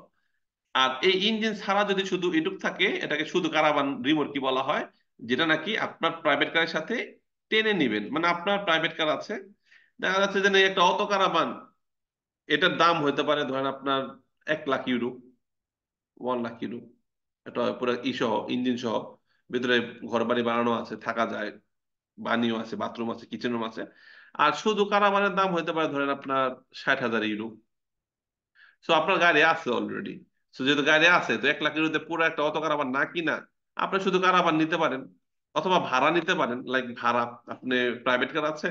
আর এই ইঞ্জিন ছাড়া যদি শুধু এটুক থাকে, এটাকে শুধু কারাবান রিমোট কি বলা হয়, যেটা নাকি আপনার প্রাইভেট কারের সাথে টেনে নিবেন। মানে আপনার প্রাইভেট কার আছে, দেখা যাচ্ছে যে না, একটা অটো কারাবান, এটার দাম হতে পারে ধরেন আপনার 1 লাখ ইউরো, 1 লাখ ইউরো। এটা পুরো সহ ইঞ্জিন সহ, ভিতরে ঘর বাড়ি বানানো আছে, থাকা যায়, বানিও আছে, বাথরুম আছে, কিচেন রুম আছে। আর শুধু কারাবানের দাম হতে পারে ধরেন আপনার 60,000 ইউরো। সো আপনার গাড়ি আছে অলরেডি। সো যেহেতু গাড়ি আছে, তো 1 লাখের পুরো একটা অটো কারাভান না কিনা আপনি শুধু কারাভান নিতে পারেন, অথবা ভাড়া নিতে পারেন। লাইক ভাড়া, আপনি প্রাইভেট কার আছে,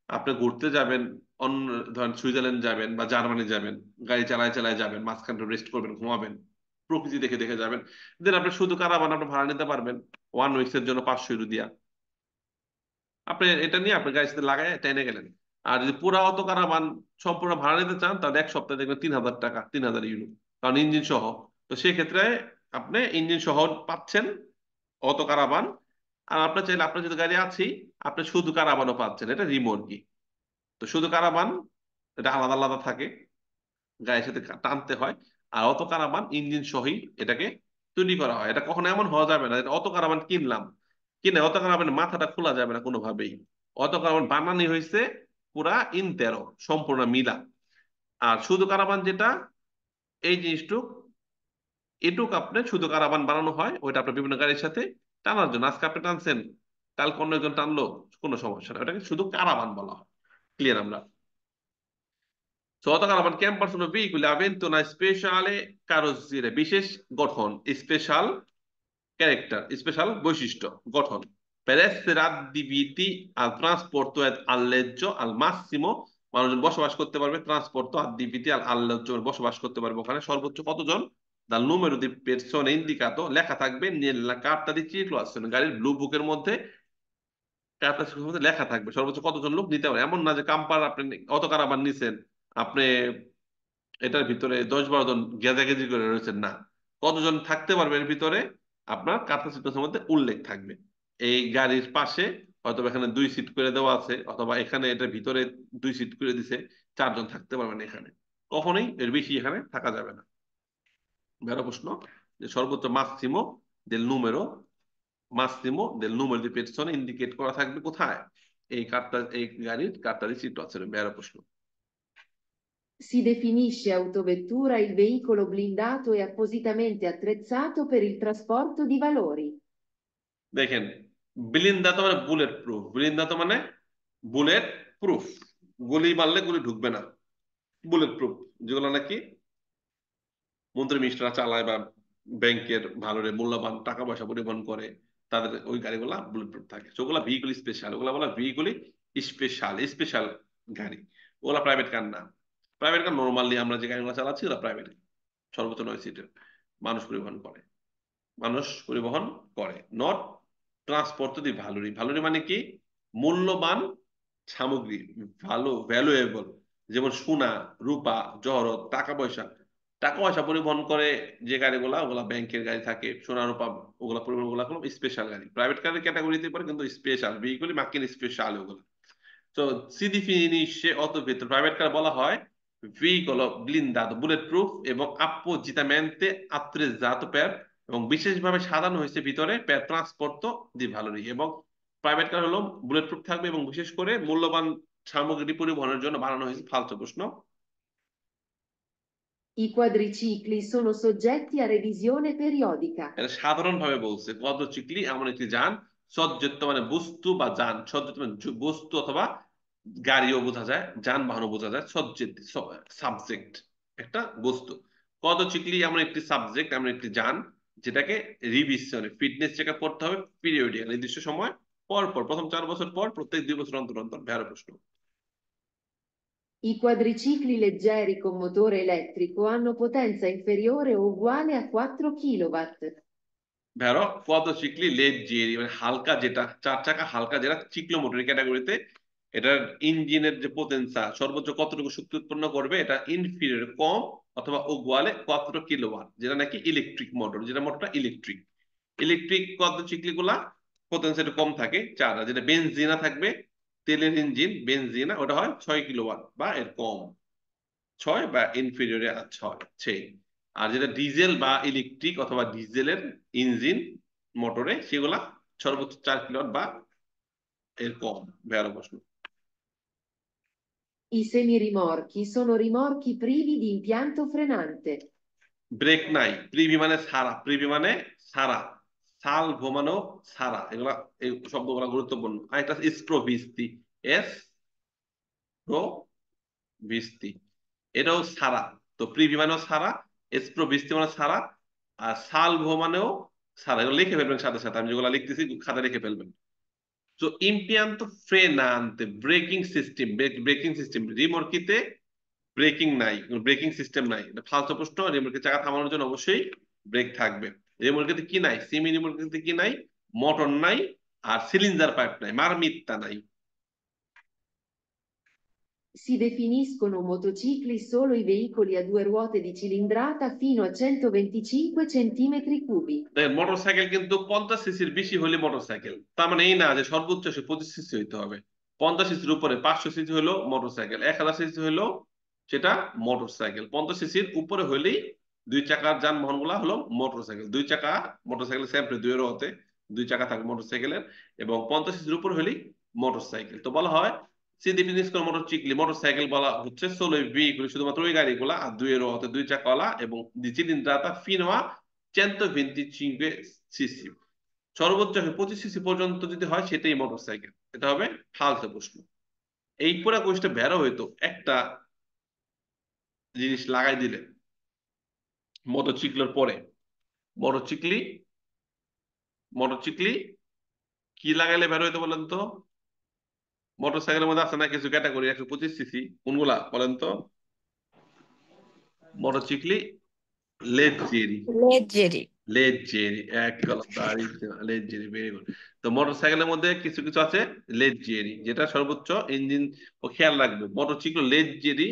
আপনি ঘুরতে যাবেন, অন্য ধরেন সুইজারল্যান্ড যাবেন বা জার্মানি যাবেন, গাড়ি চালায় চালায় যাবেন, মাঝখানে রেস্ট করবেন, ঘুমাবেন, প্রকৃতি দেখে দেখে যাবেন, দেন আপনি শুধু কারাভান আপনি ভাড়া নিতে পারবেন 1 উইকস এর জন্য 500 ইউরো দিয়া। আপনি এটা নিয়ে আপনি গাড়ির সাথে লাগাই টেনে গেলেন। আর যদি পুরা অটো কারাভান সম্পূর্ণ ভাড়া নিতে চান, তাহলে 1 সপ্তাহে দেখবেন 3,000 টাকা, 3,000 ইউরো, কারণ ইঞ্জিন সহ। তো সেক্ষেত্রে আপনি ইঞ্জিন সহ পাচ্ছেন অটো কারাভান। আর আপনার চাইলে, আপনার যদি গাড়ি আছেই, আপনি শুধু কারাভানও পাচ্ছেন, এটা রিমোর্কি। তো শুধু কারাভান এটা আলাদা আলাদা থাকে, গাড়ির সাথে টানতে হয়। আর অটো কারাভান ইঞ্জিন সহই এটাকে তৈরি করা হয়। এটা কখনো এমন হওয়া যাবে না অটো কারাভান কিনলাম, কিনে অটো কারাভানের মাথাটা খোলা যাবে না কোনোভাবেই। অটো কারাভান বানানি হয়েছে পুরা ইনতেরো, সম্পূর্ণ মিলা। আর শুধু কারাভান যেটা, এই জিনিসটুক, এটুক আপনি শুধু কারাভান বানানো হয়, ওইটা আপনার বিভিন্ন গাড়ির সাথে টানার জন্য। আজকে আপনি টানছেন, কালকে অন্য একজন টানলো, কোনো সমস্যা না, ওটাকে শুধু কারাভান বলা হয়। ক্লিয়ার আমরা? Sottocaravana camper sono veicoli aventi una speciale carrozzeria, বিশেষ গঠন, স্পেশাল ক্যারেক্টার, স্পেশাল বৈশিষ্ট্য, গঠন। Per essere adibiti al trasporto ed alleggio al massimo, মানুষজন বসবাস করতে পারবে, ট্রান্সপোর্ট adibiti al alleggio বসবাস করতে পারবে ওখানে সর্বোচ্চ কতজন, dal numero di persone indicato লেখা থাকবে nella carta di circolazione, গাড়ির ব্লু বুকের মধ্যে, কার্টা মধ্যে লেখা থাকবে সর্বোচ্চ কতজন লোক নিতে পারে। এমন না যে কাম্পার আপনি অত কারাবান নিছেন, আপনি এটার ভিতরে 10-12 জন গেজাগেজি করে রয়েছেন না, কতজন থাকতে পারবে এর ভিতরে আপনার ক্যাপাসিটির মধ্যে উল্লেখ থাকবে। এই গাড়ির পাশে হয়তো এখানে 2 সিট করে দেওয়া আছে, অথবা এখানে এটার ভিতরে 2 সিট করে দিছে, 4 জন থাকতে পারবেন এখানে, কখনোই এর বেশি এখানে থাকা যাবে না। বেরো প্রশ্ন, যে সর্বোচ্চ মাসিমো দেল número di persone ইন্ডিকেট করা থাকবে কোথায়, এই কার্ডটা, এই গাড়ির কার্ডটারই চিত্র আছে। বেরো প্রশ্ন। Si definisce autovettura il veicolo blindato e appositamente attrezzato per il trasporto di valori. দেখেন, বিলিন্দাতো মানে বুলেট প্রুফ, বিলিন্দাতো মানে বুলেট প্রুফ, গুলি মারলে গুলি ঢুকবে না, বুলেট প্রুফ, যেগুলো নাকি মন্ত্রী মিনিস্টাররা চালায়, বা ব্যাংকের ভালোরে মূল্যবান টাকা পয়সা পরিবহন করে, তাদের ওই গাড়িগুলা বুলেট প্রুফ থাকে। ওগুলা ভেহিকল স্পেশাল, ওগুলা বলা ভেহিকল স্পেশাল, স্পেশাল গাড়ি, ওগুলা প্রাইভেট কার না। প্রাইভেট কার নর্মালি আমরা যে গাড়িগুলো চালাচ্ছি ওরা প্রাইভেট, সর্বোচ্চ 9 সিটের, মানুষ পরিবহন করে, মানুষ পরিবহন করে, নট ট্রান্সপোর্ট দি ভ্যালুরি। ভ্যালুরি মানে কি, মূল্যবান সামগ্রী, ভালো ভ্যালুয়েবল, যেমন সোনা, রূপা, জহরত, টাকা পয়সা। টাকা পয়সা পরিবহন করে যে গাড়িগুলা, ওগুলা ব্যাংকের গাড়ি থাকে, সোনা রূপা, ওগুলা পরিবহন, ওগুলা কোনো স্পেশাল গাড়ি, প্রাইভেট কারের ক্যাটাগরিতে পড়ে, কিন্তু স্পেশাল ভেহিকলি মার্কিন স্পেশাল ওগুলো। তো si definisce autovettura private car বলা হয় veicolo blindato bulletproof এবং appositamente attrezzato per, এবং বিশেষভাবে সাজানো হয়েছে ভিতরে per trasporto di valori। এবং প্রাইভেট কার হলো বুলেট প্রুফ থাকবে এবং বিশেষ করে মূল্যবান সামগ্রী পরিবহনের জন্য বানানো হয়েছে। ফালতু প্রশ্ন। I quadricicli sono soggetti a revisione periodica. এটা সাধারণ ভাবে বলছে, কোয়াড্রোচিক্লি এমন একটি যান, সজ্জিত মানে বস্তু বা যান, সজ্জিত মানে বস্তু অথবা গাড়িও বোঝা যায়, যানবাহনও বোঝা যায়, সজ্জিত সাবজেক্ট একটা বস্তু, পদচিকলি এমন একটি সাবজেক্ট, এমন একটি যান যেটাকে রিভিশনে ফিটনেস চেক আপ করতে হবে পিরিয়ডিক, নির্দিষ্ট সময় পর পর, প্রথম 4 বছর পর, প্রত্যেক 2 বছর অন্তর অন্তর। ভেড়ো প্রশ্ন। I quadricicli leggeri con motore elettrico hanno potenza inferiore o uguale a 4 kW. ভেড়ো পদচিকলি লেজ্জেরি, মানে হালকা যেটা, 4 চাকা হালকা যেটা চিকলো মোটরের ক্যাটাগরিতে, এটার ইঞ্জিনের যে পোতেন্সা সর্বোচ্চ কতটুকু শক্তি উৎপন্ন করবে, এটা ইনফিরিয়র কম অথবা ওগুয়ালে 4 কিলোওয়াট, যেটা নাকি ইলেকট্রিক মোটর, যেটা মোটরটা ইলেকট্রিক। ইলেকট্রিক পদচিকলি গুলা পোতেন্সা একটু কম থাকে 4, আর যেটা বেনজিনা থাকবে, তেলের ইঞ্জিন বেনজিনা, ওটা হয় 6 কিলোওয়াট বা এর কম, 6 বা ইনফিরিয়রে 6 সেই। আর যেটা ডিজেল বা ইলেকট্রিক অথবা ডিজেলের ইঞ্জিন মোটরে, সেগুলা সর্বোচ্চ 4 কিলোওয়াট বা এর কম। ভেড়ো প্রশ্ন। I semirimorchi sono rimorchi privi di impianto frenante. Brake নাই, প্রিভি মানে সারা, প্রিভি মানে সারা, সাল ঘুমানো সারা, এগুলা এই শব্দগুলা গুরুত্বপূর্ণ। আর একটা স্প্রোভিস্তি, এস প্রো ভিস্তি, এটাও সারা। তো প্রিভি মানেও সারা, স্প্রোভিস্তি মানে সারা, আর সালভো মানেও সারা। এগুলো লিখে ফেলবেন সাথে সাথে, আমি যেগুলো লিখতেছি খাতা লিখে ফেলবেন। তো ইম্পিয়ান্তো ফ্রেনান্তে ব্রেকিং সিস্টেম, ব্রেকিং সিস্টেম রিমোরকিতে ব্রেকিং নাই, ব্রেকিং সিস্টেম নাই, এটা ফালতু প্রশ্ন। রিমোরকে চাকা থামানোর জন্য অবশ্যই ব্রেক থাকবে। রিমোরকেতে কি নাই, সেমি রিমোরকেতে কি নাই, মোটর নাই, আর সিলিন্ডার পাইপ নাই, মারমিত্তা নাই। Si definiscono motocicli solo i veicoli a 2 ruote di cilindrata fino a 125 centimetri cubi. দেখেন মোটরসাইকেল কিন্তু 50 সিসির বেশি হলে মোটরসাইকেল, তার মানে এই না যে সর্বোচ্চ 25 সিসি হইতে হবে। 50 সিসির উপরে 500 সিসি হলো মোটরসাইকেল, 1000 সিসি হলো সেটা মোটরসাইকেল। 50 সিসির উপরে হলেই 2 চাকার যানবাহন গুলা হলো মোটরসাইকেল। 2 চাকা মোটরসাইকেল সেপারেট, 2 রোতে 2 চাকা থাকে মোটরসাইকেলের, এবং 50 সিসির উপরে হলেই মোটরসাইকেল। তো বলা হয় সিডিফিনিস কোন মোটরচিকলি, মোটরসাইকেল বলা হচ্ছে সোলো ভেহিকুল, শুধুমাত্র ওই গাড়িগুলা, আর 2 রোতে 2 চাকাওয়ালা এবং দি চিলিন্ড্রাতা ফিনোয়া 125 সিসি। সর্বোচ্চ 25 সিসি পর্যন্ত যদি হয় সেটাই মোটরসাইকেল। এটা হবে ফালতু প্রশ্ন। এই পুরো কোর্সটা বেরো হইতো একটা জিনিস লাগাই দিলে মোটরসাইকেলের পরে, মোটরসাইকেলি, মোটরসাইকেলি কি লাগাইলে বের হইতো বলেন তো? মোটরসাইকেলের মধ্যে আছে না কিছু ক্যাটাগরি 125 সিসি, কোনগুলা বলেন তো? মোটরসাইকেলি লেজেরি, লেজেরি। লেজেরি, এক কলম দাঁড়িয়ে, লেজেরি, ভেরি গুড। তো মোটরসাইকেলের মধ্যে কিছু কিছু আছে লেজেরি, যেটা সর্বোচ্চ ইঞ্জিন, ও খেয়াল রাখবে মোটরসাইকেল লেজেরি,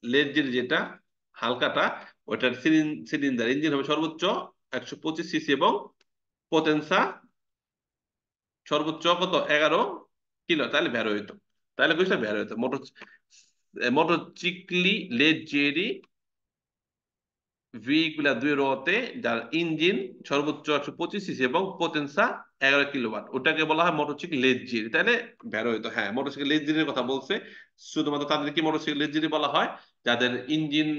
লেজেরি যেটা হালকাটা, ওটার সিলিন্ডার ইঞ্জিন হবে সর্বোচ্চ 125 সিসি এবং পোতেন্সা সর্বোচ্চ কত, 11 কিলো, তাহলে বের হইতো। তাহলে কইসটা বের হইতো মোটরসাইকেলি লেজেরি ভেহিকুলা 2 রোতে, যার ইঞ্জিন সর্বোচ্চ 125 সিসি এবং পোটেনসা 11 কিলোওয়াট, ওটাকে বলা হয় মোটরসাইকেল লেজেরি। তাহলে বেরো হইতো। হ্যাঁ, মোটরসাইকেল লেজেরির কথা বলছে। শুধুমাত্র তাদের কি মোটরসাইকেল লেজেরি বলা হয় যাদের ইঞ্জিন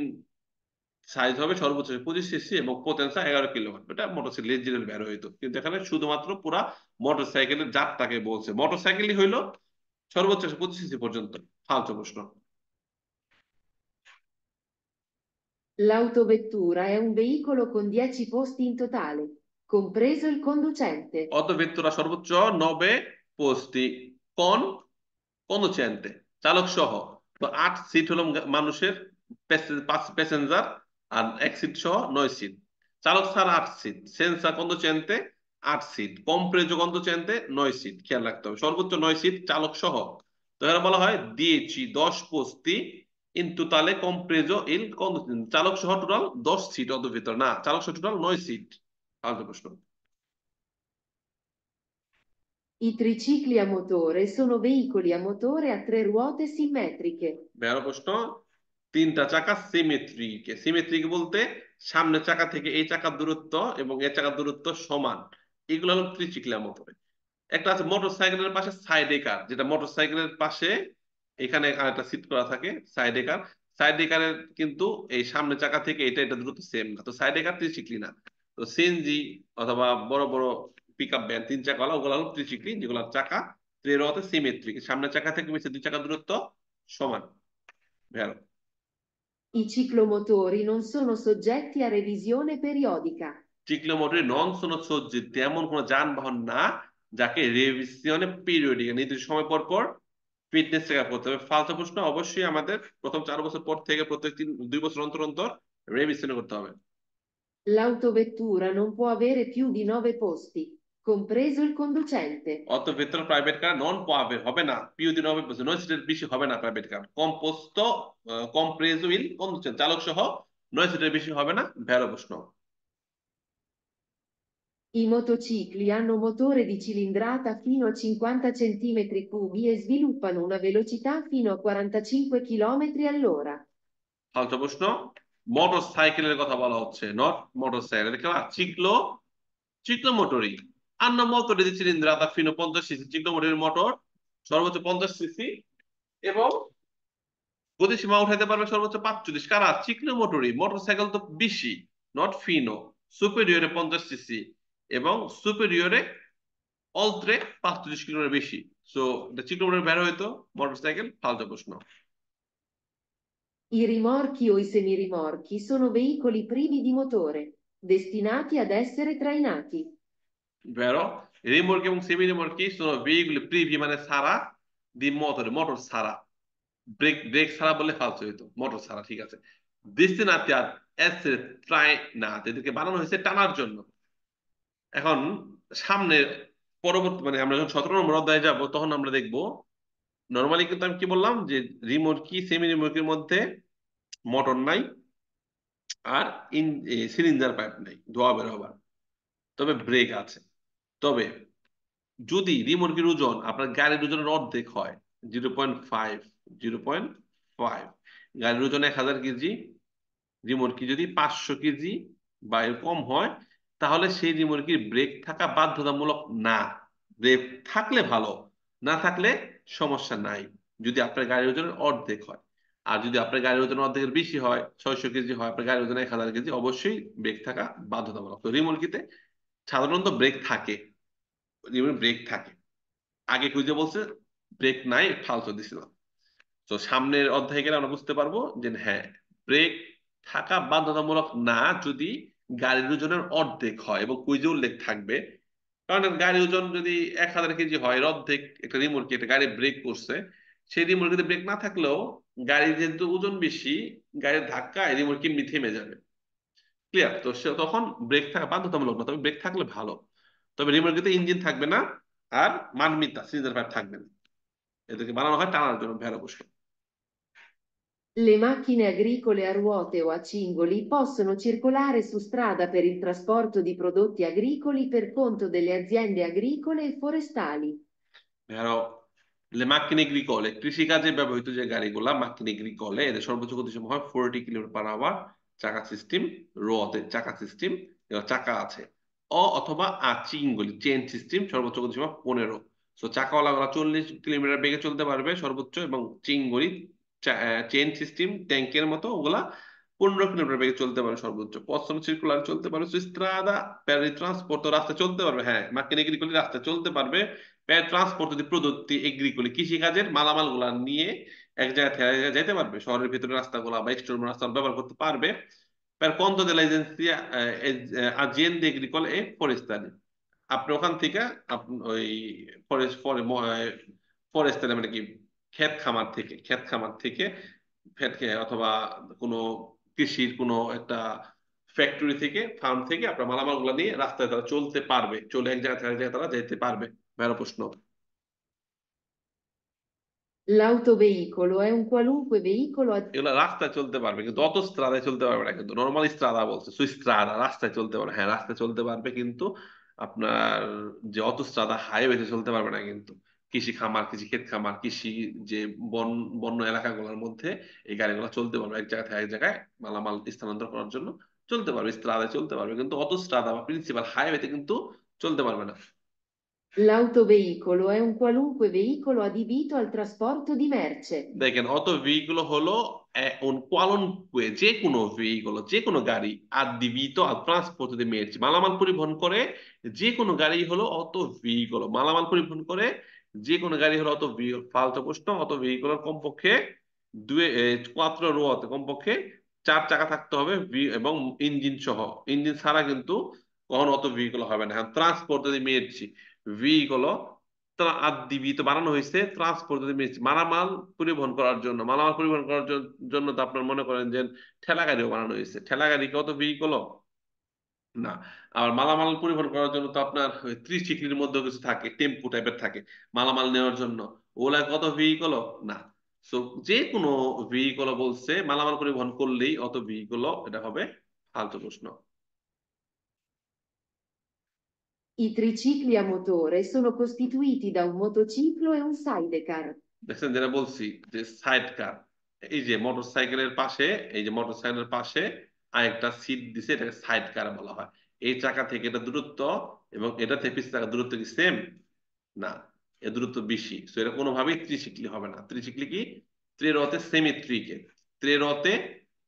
সাইজ হবে সর্বোচ্চ 25 সিসি এবং পোটেনসা 11 কিলোওয়াট, এটা মোটরসাইকেল লেজেরির বেরো হইতো। কিন্তু এখানে শুধুমাত্র পুরা মোটরসাইকেলের জাতটাকে বলছে, মোটরসাইকেলই হইলো সর্বোচ্চ 25 সিসি পর্যন্ত। ফালতু প্রশ্ন। L'autovettura è un veicolo con 10 posti in totale, compreso il conducente. অটোভেক্তুরা সর্বোচ্চ 9 পোস্তি, কোন কন্ডুচেন্টে চালক সহ। তো 8 সিট হলো মানুষের, 5 প্যাসেঞ্জার, আর 1 সিট সহ 9 সিট। চালক ছাড়া 8 সিট, সেন্সা কন্ডুচেন্টে 8 সিট, কম্প্রেজো কন্ডুচেন্টে 9 সিট। খেয়াল রাখতে হবে সর্বোচ্চ 9 সিট চালক সহ। তো এরা বলা হয় 10 পোস্তি ইন টোটালে কম্প্রেজো ইল কন্ডুচেন্টে, চালক সহ টোটাল 10 সিট, অত ভিতর না, চালক সহ টোটাল 9 সিট। ফালতু প্রশ্ন। I tricicli a motore sono veicoli a motore a 3 ruote simmetriche. 12 প্রশ্ন। 3টা চাকা সিমেট্রিক, সিমেট্রিক বলতে সামনের চাকা থেকে এই চাকার দূরত্ব এবং এই চাকার দূরত্ব সমান, এগুলো হলো ত্রিচিক্লিয়া মোটরে। একটা আছে মোটর সাইকেলের পাশে সাইড একার, যেটা মোটর সাইকেলের পাশে এখানে আরেকটা সিট করা থাকে সাইড একার। সাইড একারের কিন্তু এই সামনের চাকা থেকে এটা এটা দূরত্ব সেম না, তো সাইড একার ত্রিচিক্লি না। তো সিএনজি অথবা বড় বড় পিক আপ ভ্যান 3 চাকাওয়ালা, ওগুলো হলো ত্রিচিক্লি, যেগুলোর চাকা ত্রিরোতে সিমেট্রিক, সামনের চাকা থেকে পিছের 2 চাকার দূরত্ব সমান। ভেড়ো। I ciclomotori non sono soggetti a revisione periodica. চিক্লোমোটর নন সনদসজ্জিত তেমন কোনো যানবাহন না যাকে রেভিশনে পিরিয়ডিক নির্দিষ্ট সময় পর পর ফিটনেস চেক আপ করতে হবে। ফালতু প্রশ্ন অবশ্যই আমাদের প্রথম 4 বছর পর থেকে প্রত্যেক 2 বছর অন্তর অন্তর রেভিশন করতে হবে। L'autovettura non può avere più di 9 posti, compreso il conducente. অত ভেতর প্রাইভেট কার নন পাওয়ার হবে না, পিউ দিন হবে, 9 সিটের বেশি হবে না প্রাইভেট কার। কম্পোস্ট কম্প্রেজ উইল কন্ডিশন চালক সহ 9 সিটের বেশি হবে না, ভেড়ো প্রশ্ন। I motocicli hanno motore di cilindrata fino a 50 centimetri cubi e sviluppano una velocità fino a 45 km all'ora. ফালতু প্রশ্ন, মোটর সাইকেলের কথা বলা হচ্ছে, নট মোটর সাইকেল। চিকলো চিকলো মোটরই আন্ন মোটরে যে চিলিন্দ্রাতা ফিনো 50 সিসি, চিকলো মোটরের মোটর সর্বোচ্চ 50 সিসি এবং গতিসীমা উঠাইতে পারবে সর্বোচ্চ 45। কারা? চিকলো মোটরই। মোটরসাইকেল তো বেশি, নট ফিনো। সুপেরিয়রে 50 সিসি এবং সুপেরিয়রে অলত্রে 45 কিলোমিটার বেশি। সো এটা চিকলো মোটর বের হইতো মোটরসাইকেল। ফালতু প্রশ্ন। I rimorchi o i semirimorchi sono veicoli privi di motore, destinati ad essere trainati. বেরো রিমোর্ক এবং সেমি রিমোর্ক কি শোনো, ভেহিকুল প্রিভি মানে সারা, দি মোটর মোটর সারা, ব্রেক ব্রেক ছাড়া বলে ফালতু হইতো, মোটর ছাড়া ঠিক আছে। destinati ad essere trainati এদেরকে বানানো হয়েছে টানার জন্য। এখন সামনে পরবর্তী মানে আমরা যখন 17 নম্বর অধ্যায়ে যাব তখন আমরা দেখব নরমালি কিন্তু আমি কি বললাম যে রিমোর্কি সেমি রিমোর্কের মধ্যে মোটর নাই আর সিলিন্ডার পাইপ নাই ধোয়া বের হবার, তবে ব্রেক আছে। তবে যদি রিমোর্কের ওজন আপনার গাড়ির ওজনের অর্ধেক হয়, 0.5, 0.5, গাড়ির ওজন 1000 কেজি, রিমোর্কি যদি 500 কেজি বা এর কম হয়, তাহলে সেই রিমোর্কির ব্রেক থাকা বাধ্যতামূলক না। ব্রেক থাকলে ভালো, না থাকলে সমস্যা নাই যদি আপনার গাড়ির ওজনের অর্ধেক হয়। আর যদি আপনার গাড়ির ওজন অর্ধেকের বেশি হয়, 600 কেজি হয়, আপনার গাড়ির ওজন 1000 কেজি, অবশ্যই ব্রেক থাকা বাধ্যতামূলক। তো রিমোর্কিতে সাধারণত ব্রেক থাকে, ব্রেক থাকে। আগে খুঁজে বলছে ব্রেক নাই, ফালতু দিছিলাম। তো সামনের অধ্যায়ে গেলে আমরা বুঝতে পারবো যে হ্যাঁ, ব্রেক থাকা বাধ্যতামূলক না যদি গাড়ির ওজনের অর্ধেক হয়, এবং কুইজে উল্লেখ থাকবে। কারণ গাড়ির ওজন যদি 1000 কেজি হয়, এর অর্ধেক একটা রিমোটকে একটা গাড়ি ব্রেক করছে, সেই রিমোটকে ব্রেক না থাকলেও গাড়ির যেহেতু ওজন বেশি, গাড়ির ধাক্কায় রিমোটকে এমনি থেমে যাবে। ক্লিয়ার? তো তখন ব্রেক থাকা বাধ্যতামূলক না, তবে ব্রেক থাকলে ভালো। তবে রিমোটকে ইঞ্জিন থাকবে না আর মানমিতা সিলিন্ডার পাইপ থাকবে না। এদেরকে বানানো হয় টানার জন্য, ভেড়া বসে। Le macchine agricole a ruote o a cingoli possono circolare su strada per il trasporto di prodotti agricoli per conto delle aziende agricole e forestali. ধরো le macchine agricole কৃষিকাজে ব্যবহৃত যে গাড়িগুলা macchine agricole, এদের সর্বোচ্চ গতিসীমা হয় 40 কিলোমিটার পার আওয়ার। চাকা system, রোতে চাকা system, চাকা আছে। অথবা চিঙ্গলি চেন সিস্টেম, সর্বোচ্চ গতিসীমা 15। তো চাকাওয়ালা গুলা 40 কিলোমিটার বেগে চলতে পারবে সর্বোচ্চ, এবং চিঙ্গলি চেন সিস্টেম ট্যাঙ্কের মতো ওগুলা 15 কিলোমিটার বেগে চলতে পারে সর্বোচ্চ। পশ্চিম সার্কুলার চলতে পারে স্ট্রাদা per il trasporto, রাস্তায় চলতে পারবে। হ্যাঁ, macchine agricole রাস্তায় চলতে পারবে। per trasporto di prodotti agricoli কৃষিকাজের মালামাল গুলা নিয়ে এক জায়গা থেকে আরেক জায়গায় যেতে পারবে, শহরের ভিতরে রাস্তাগুলা বা এক্সটার্নাল রাস্তা ব্যবহার করতে পারবে। per conto delle aziende agricole e forestali, আপনি ওখান থেকে ওই ফরেস্ট ফরেস্টারি মানে কি, ক্ষেত খামার থেকে অথবা কোনো কৃষির কোনো একটা ফ্যাক্টরি থেকে, ফার্ম থেকে আপনার মালামাল গুলা নিয়ে রাস্তায় তারা চলতে পারবে, চলে এক জায়গা থেকে আরেক জায়গায় তারা যেতে পারবে। ভেড়া প্রশ্ন। L'autoveicolo è un qualunque veicolo a এগুলো রাস্তায় চলতে পারবে কিন্তু অত স্ট্রাদায় চলতে পারবে না, কিন্তু নর্মাল স্ট্রাদা বলছে, সুস্ট্রাদা রাস্তায় চলতে পারবে। হ্যাঁ, রাস্তায় চলতে পারবে কিন্তু আপনার যে অত স্ট্রাদা হাইওয়েতে চলতে পারবে না কিন্তু। কৃষি খামার, কৃষি ক্ষেত খামার, কৃষি যে বন্য এলাকাগুলোর মধ্যে এই গাড়িগুলো চলতে পারবে, এক জায়গা থেকে এক জায়গায় মালামাল স্থানান্তর করার জন্য চলতে পারবে, স্ট্রাদায় চলতে পারবে, কিন্তু অত স্ট্রাদা বা প্রিন্সিপাল হাইওয়েতে কিন্তু চলতে পারবে না। L'autoveicolo è un qualunque veicolo adibito al trasporto di merce. দেখেন, অত ভেহিকুলো হলো un qualunque, যে কোনো ভেহিকুলো, যে কোনো গাড়ি, adibito al trasporto di merci, মালামাল পরিবহন করে যে কোনো গাড়ি হলো অত ভেহিকুলো। মালামাল পরিবহন করে যে কোনো গাড়ি হলো অত ভেহিকুল। ফালতু প্রশ্ন। অত ভেহিকুলের কমপক্ষে 4 রোতে কমপক্ষে চার চাকা থাকতে হবে এবং ইঞ্জিন সহ। ইঞ্জিন ছাড়া কিন্তু কখনো অত ভেহিকল হবে না। ট্রান্সপোর্ট যদি মেয়েছি ভেহিকল আদি ভি তো বানানো হয়েছে ট্রান্সপোর্ট যদি মেয়েছি মালামাল পরিবহন করার জন্য। মালামাল পরিবহন করার জন্য তো আপনার মনে করেন যে ঠেলা গাড়িও বানানো হয়েছে। ঠেলা গাড়ি কত ভেহিকল না। আর মালামাল পরিবহন করার জন্য তো আপনার ওই ত্রিচিক্লির মধ্যে কিছু থাকে, টেম্পু টাইপের থাকে মালামাল নেওয়ার জন্য। ওগুলা কত ভেহিকল না। সো যে কোনো ভেহিকল বলছে মালামাল পরিবহন করলেই অত ভেহিকল, এটা হবে ফালতু প্রশ্ন। I tricicli a motore sono costituiti da un motociclo e un sidecar. দেখছেন যেটা বলছি যে সাইড কার, এই যে মোটর সাইকেলের পাশে, এই যে মোটর সাইকেলের পাশে আরেকটা সিট দিছে, এটাকে সাইড কার বলা হয়। এই চাকা থেকে এটা দূরত্ব এবং এটা থেকে পিছের চাকার দূরত্ব কি সেম না, এর দূরত্ব বেশি। তো এটা কোনোভাবেই ত্রিচিক্লি হবে না। ত্রিচিক্লি কি ত্রেরতে সেমিত্রিকে, ত্রেরতে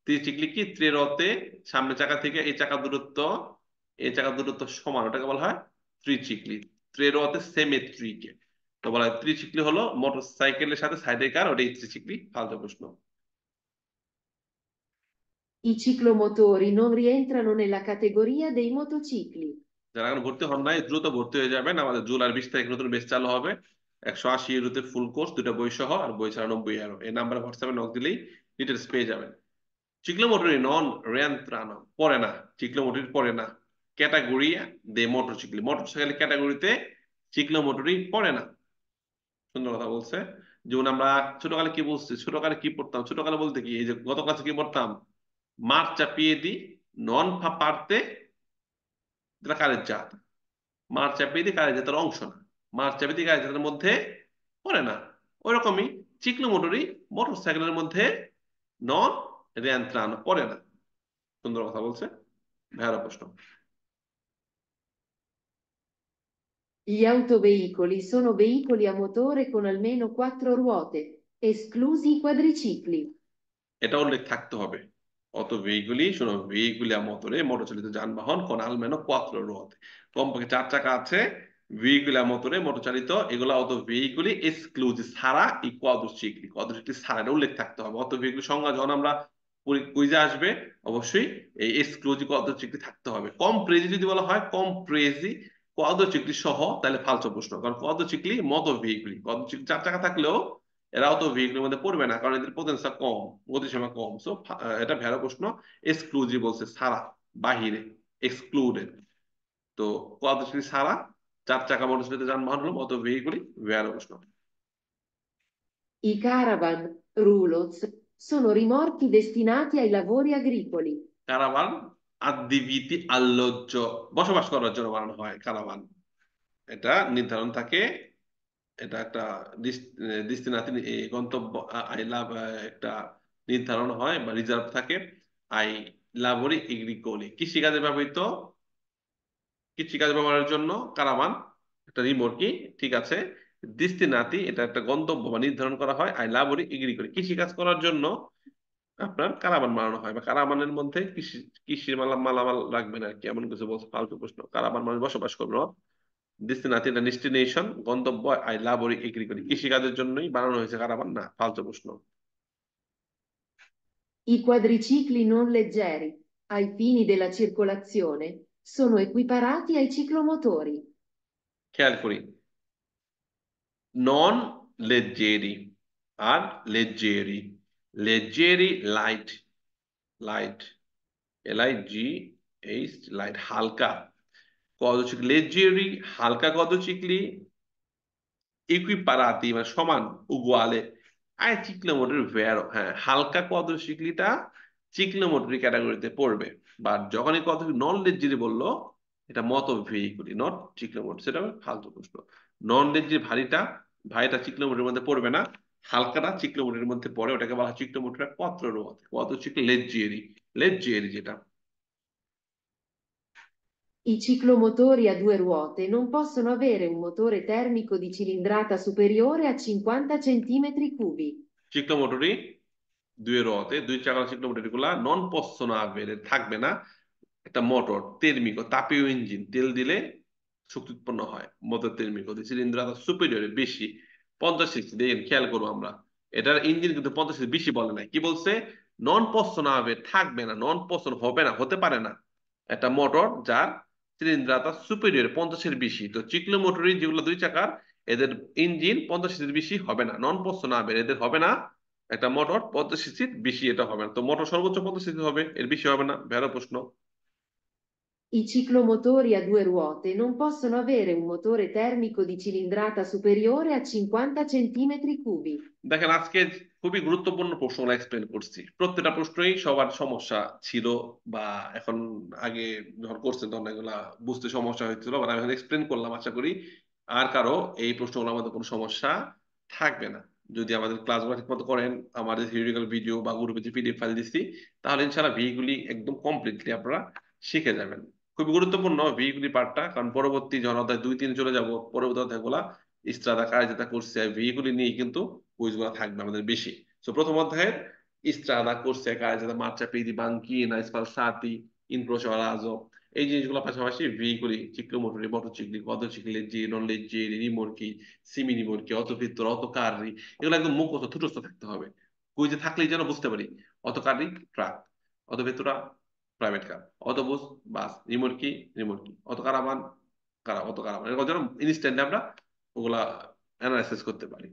ত্রিচিক্লি কি ত্রেরতে সামনে চাকা থেকে এই চাকার দূরত্ব এই চাকার দূরত্ব সমান, ওটাকে বলা হয় ত্রিচিক্লি। ত্রেরতে সেমিত্রিকে তো বলা হয় ত্রিচিক্লি হলো মোটর সাইকেলের সাথে সাইডের কার, ওটাই ত্রিচিক্লি। ফালতু প্রশ্ন। I ciclomotori non rientrano nella categoria dei motocicli. যারা এখন ভর্তি হন নাই দ্রুত ভর্তি হয়ে যাবেন, আমাদের জুলাই 20 তারিখ নতুন ব্যাচ চালু হবে। 180 ইউরোতে ফুল কোর্স, দুটা বই সহ, আর বই ছাড়া 90 ইউরো। এই নাম্বারে হোয়াটসঅ্যাপে নক দিলেই ডিটেলস পেয়ে যাবেন। চিক্লোমোটরি নন রিয়ান্ত্রানো পড়ে না, চিক্লোমোটরি পড়ে না। ক্যাটাগরি দে মোটরসাইকেল, মোটরসাইকেলের ক্যাটাগরিতে চিক্লোমোটরি পড়ে না। সুন্দর কথা বলছে। যেমন আমরা ছোটকালে কি বলছি, ছোটকালে কি পড়তাম, ছোটকালে বলতে কি এই যে গত ক্লাসে কি পড়তাম, মার চাপিয়ে দি নন পারতে, যেটা কারের জাত। মার চাপিয়ে দি কারের জাতের অংশ না, মার চাপিয়ে দি কারের জাতের মধ্যে পড়ে না। ওইরকমই চিক্লোমোটরি মোটরসাইকেলের মধ্যে নন রিয়ান্ত্রানো পড়ে না। সুন্দর কথা বলছে। ভাইয়ার প্রশ্ন। Gli autoveicoli sono veicoli a motore con almeno 4 ruote, esclusi i quadricicli. এটা উল্লেখ থাকতে হবে। অত ভেহিকুলি শোনো, ভেহিকুলি মোটরে মোটরচালিত যানবাহন কোন আলমেনো কোয়াত্রো রোতে, কমপক্ষে চার চাকা আছে। ভেহিকুলি মোটরে মোটরচালিত এগুলা অত ভেহিকুলি এক্সক্লুসিভ ছাড়া ই কোয়াদ্রোচিক্লি, কোয়াদ্রোচিক্লি ছাড়া, এটা উল্লেখ থাকতে হবে। অত ভেহিকুলি সংজ্ঞা যখন আমরা কুইজে আসবে অবশ্যই এই এক্সক্লুসিভ কোয়াদ্রোচিক্লি থাকতে হবে। কম প্রেজি যদি বলা হয় কম প্রেজি কোয়াদ্রোচিক্লি সহ, তাহলে ফালতু প্রশ্ন। কারণ কোয়াদ্রোচিক্লি মত ভেহিকুলি, কোয়াদ্রোচিক্লি চার চাকা থাকলেও এরাও তো ভেহিকলের মধ্যে পড়বে না, কারণ এদের পোটেনসিয়াল কম, গতিসীমা কম। সো এটা ভেড়া প্রশ্ন। এক্সক্লুসিভ বলছে ছাড়া, বাহিরে, এক্সক্লুডেড। তো কোয়াদ্রোচিক্লি ছাড়া চার চাকা মোটরসাইকেল যানবাহন হলো মতো ভেহিকুলি, ভেড়া প্রশ্ন। I caravan, roulots, sono rimorchi destinati ai lavori agricoli. কারাভান আদিবিতি আল্লজ্জ, বসবাস করার জন্য বানানো হয় কারাভান। এটা নির্ধারণ থাকে, এটা একটা দৃষ্টিনাতি গন্তব্য আই লাভ একটা নির্ধারণ হয় বা রিজার্ভ থাকে। আই লাভরি এগ্রিকোলি কৃষিকাজে ব্যবহৃত, কৃষিকাজে ব্যবহারের জন্য কারামান একটা রিমোটকি, ঠিক আছে। দৃষ্টিনাতি এটা একটা গন্তব্য বা নির্ধারণ করা হয়। আই লাভরি এগ্রিকোলি কৃষিকাজ করার জন্য আপনার কারামান বানানো হয়, বা কারামানের মধ্যে কৃষির মালামাল রাখবেন আর কি, এমন কিছু বলছে। ফালতু প্রশ্ন। কারামান মানে বসবাস করবে। ডেস্টিনেশন এটা ডেস্টিনেশন, গন্তব্য আই লাবরি এগ্রি করি, কৃষিকাজের জন্যই বানানো হয়েছে কারাবান না। ফালতু প্রশ্ন। I quadricicli non leggeri, ai fini della circolazione, sono equiparati ai ciclomotori. খেয়াল করি, নন লেজেরি আর লেজেরি। লেজেরি লাইট, লাইট LIGH লাইট হালকা। কদচিকলি লেজেরি হালকা কদচিকলি, ইকুইপারাতি মানে সমান, উগুয়ালে আয় চিকলোমোটর ভেরো। হ্যাঁ, হালকা কোয়াদ্রোসিক্লিটা চিকলোমোটরি ক্যাটাগরিতে পড়বে। বাট যখনই কত নন লেজিরি বললো, এটা মত ভেহিকুলি নট চিকলোমোটর, সেটা ফালতু প্রশ্ন। নন লেজিরি ভারীটা, ভারীটা চিকলোমোটরের মধ্যে পড়বে না, হালকাটা চিকলোমোটরের মধ্যে পড়ে, ওটাকে বলা হয় চিকলোমোটর পত্র রোধ। কোয়াদ্রোসিক্ল লেজিরি, লেজিরি যেটা। I ciclomotori a 2 ruote non possono avere un motore termico di cilindrata superiore a 50 centimetri cubi. চিকলোমোটরি দুই রতে, দুই চাকার চিকলোমোটরি গুলা নন পসনা আবের থাকবে না একটা মোটর তের্মিক তাপীয় ইঞ্জিন, তেল দিলে শক্তি উৎপন্ন হয়। মোটর তের্মিক সিলিন্ডার সুপেরিয়র বেশি, 50 সিসি। দেখেন খেয়াল করবো আমরা, এটার ইঞ্জিন কিন্তু 50 সিসি বেশি বলে নাই, কি বলছে নন পোস্টন হবে, থাকবে না, নন পোস্টন হবে না, হতে পারে না একটা মোটর যার চিলিন্দ্রতা সুপিরিয়র 50-এর বেশি। তো চিকলো মোটরই যেগুলো দুই চাকার, এদের ইঞ্জিন 50 সিসির বেশি হবে না, নন পোস্টন হবে, এদের হবে না একটা মোটর 50 সিসির বেশি, এটা হবে না। তো মোটর সর্বোচ্চ 50 সিসি হবে, এর বেশি হবে না। ভেড়া প্রশ্ন। I ciclomotori a due ruote non possono avere un motore termico di cilindrata superiore a 50 centimetri cubi. দেখেন, আজকে খুবই গুরুত্বপূর্ণ প্রশ্নগুলো এক্সপ্লেন করছি। প্রত্যেকটা প্রশ্নই সবার সমস্যা ছিল, বা এখন আগে যখন করছেন তখন এগুলা বুঝতে সমস্যা হয়েছিল, বা আমি এখন এক্সপ্লেন করলাম। আশা করি আর কারো এই প্রশ্নগুলোর মধ্যে কোনো সমস্যা থাকবে না। যদি আমাদের ক্লাসগুলো ঠিক মতো করেন, আমাদের থিওরিটিক্যাল ভিডিও বা গ্রুপে যে পিডিএফ ফাইল দিচ্ছি, তাহলে ইনশাআল্লাহ ভিগুলি একদম কমপ্লিটলি আপনারা শিখে যাবেন। খুবই গুরুত্বপূর্ণ ভিগুলি পার্টটা, কারণ পরবর্তী যখন অধ্যায় 2-3 চলে যাব, পরবর্তী অধ্যায়গুলা ইস্ত্রাদা কাজ যেটা করছে ভিগুলি নিয়ে কিন্তু কুইজগুলো থাকবে আমাদের বেশি। তো প্রথম অধ্যায়ের ইস্ত্রাদা করছে কাজ যেটা marciapiedi, banchina, spalsati, incrocio raso, এই জিনিসগুলো পাশাপাশি ভিগুলি, চিক্লোমোটরি, মোটরচিকলি, পদচিকলি, লেজ্জিরি, নন লেজ্জিরি, রিমোরকি, সিমি রিমোরকি, অটোভিত্তর, অটো কার্রি, এগুলো একদম মুখস্থ ঠুটস্থ থাকতে হবে। কুইজে থাকলেই যেন বুঝতে পারি। অটো কার্রি ট্রাক, অটো ভেতুরা প্রাইভেট কার, অটোবুস বাস, রিমোরকি রিমোরকি, অটো কারাবান অটো কারাবান, এরকম যেন ইনস্ট্যান্ট আমরা ওগুলা অ্যানালাইসিস করতে পারি।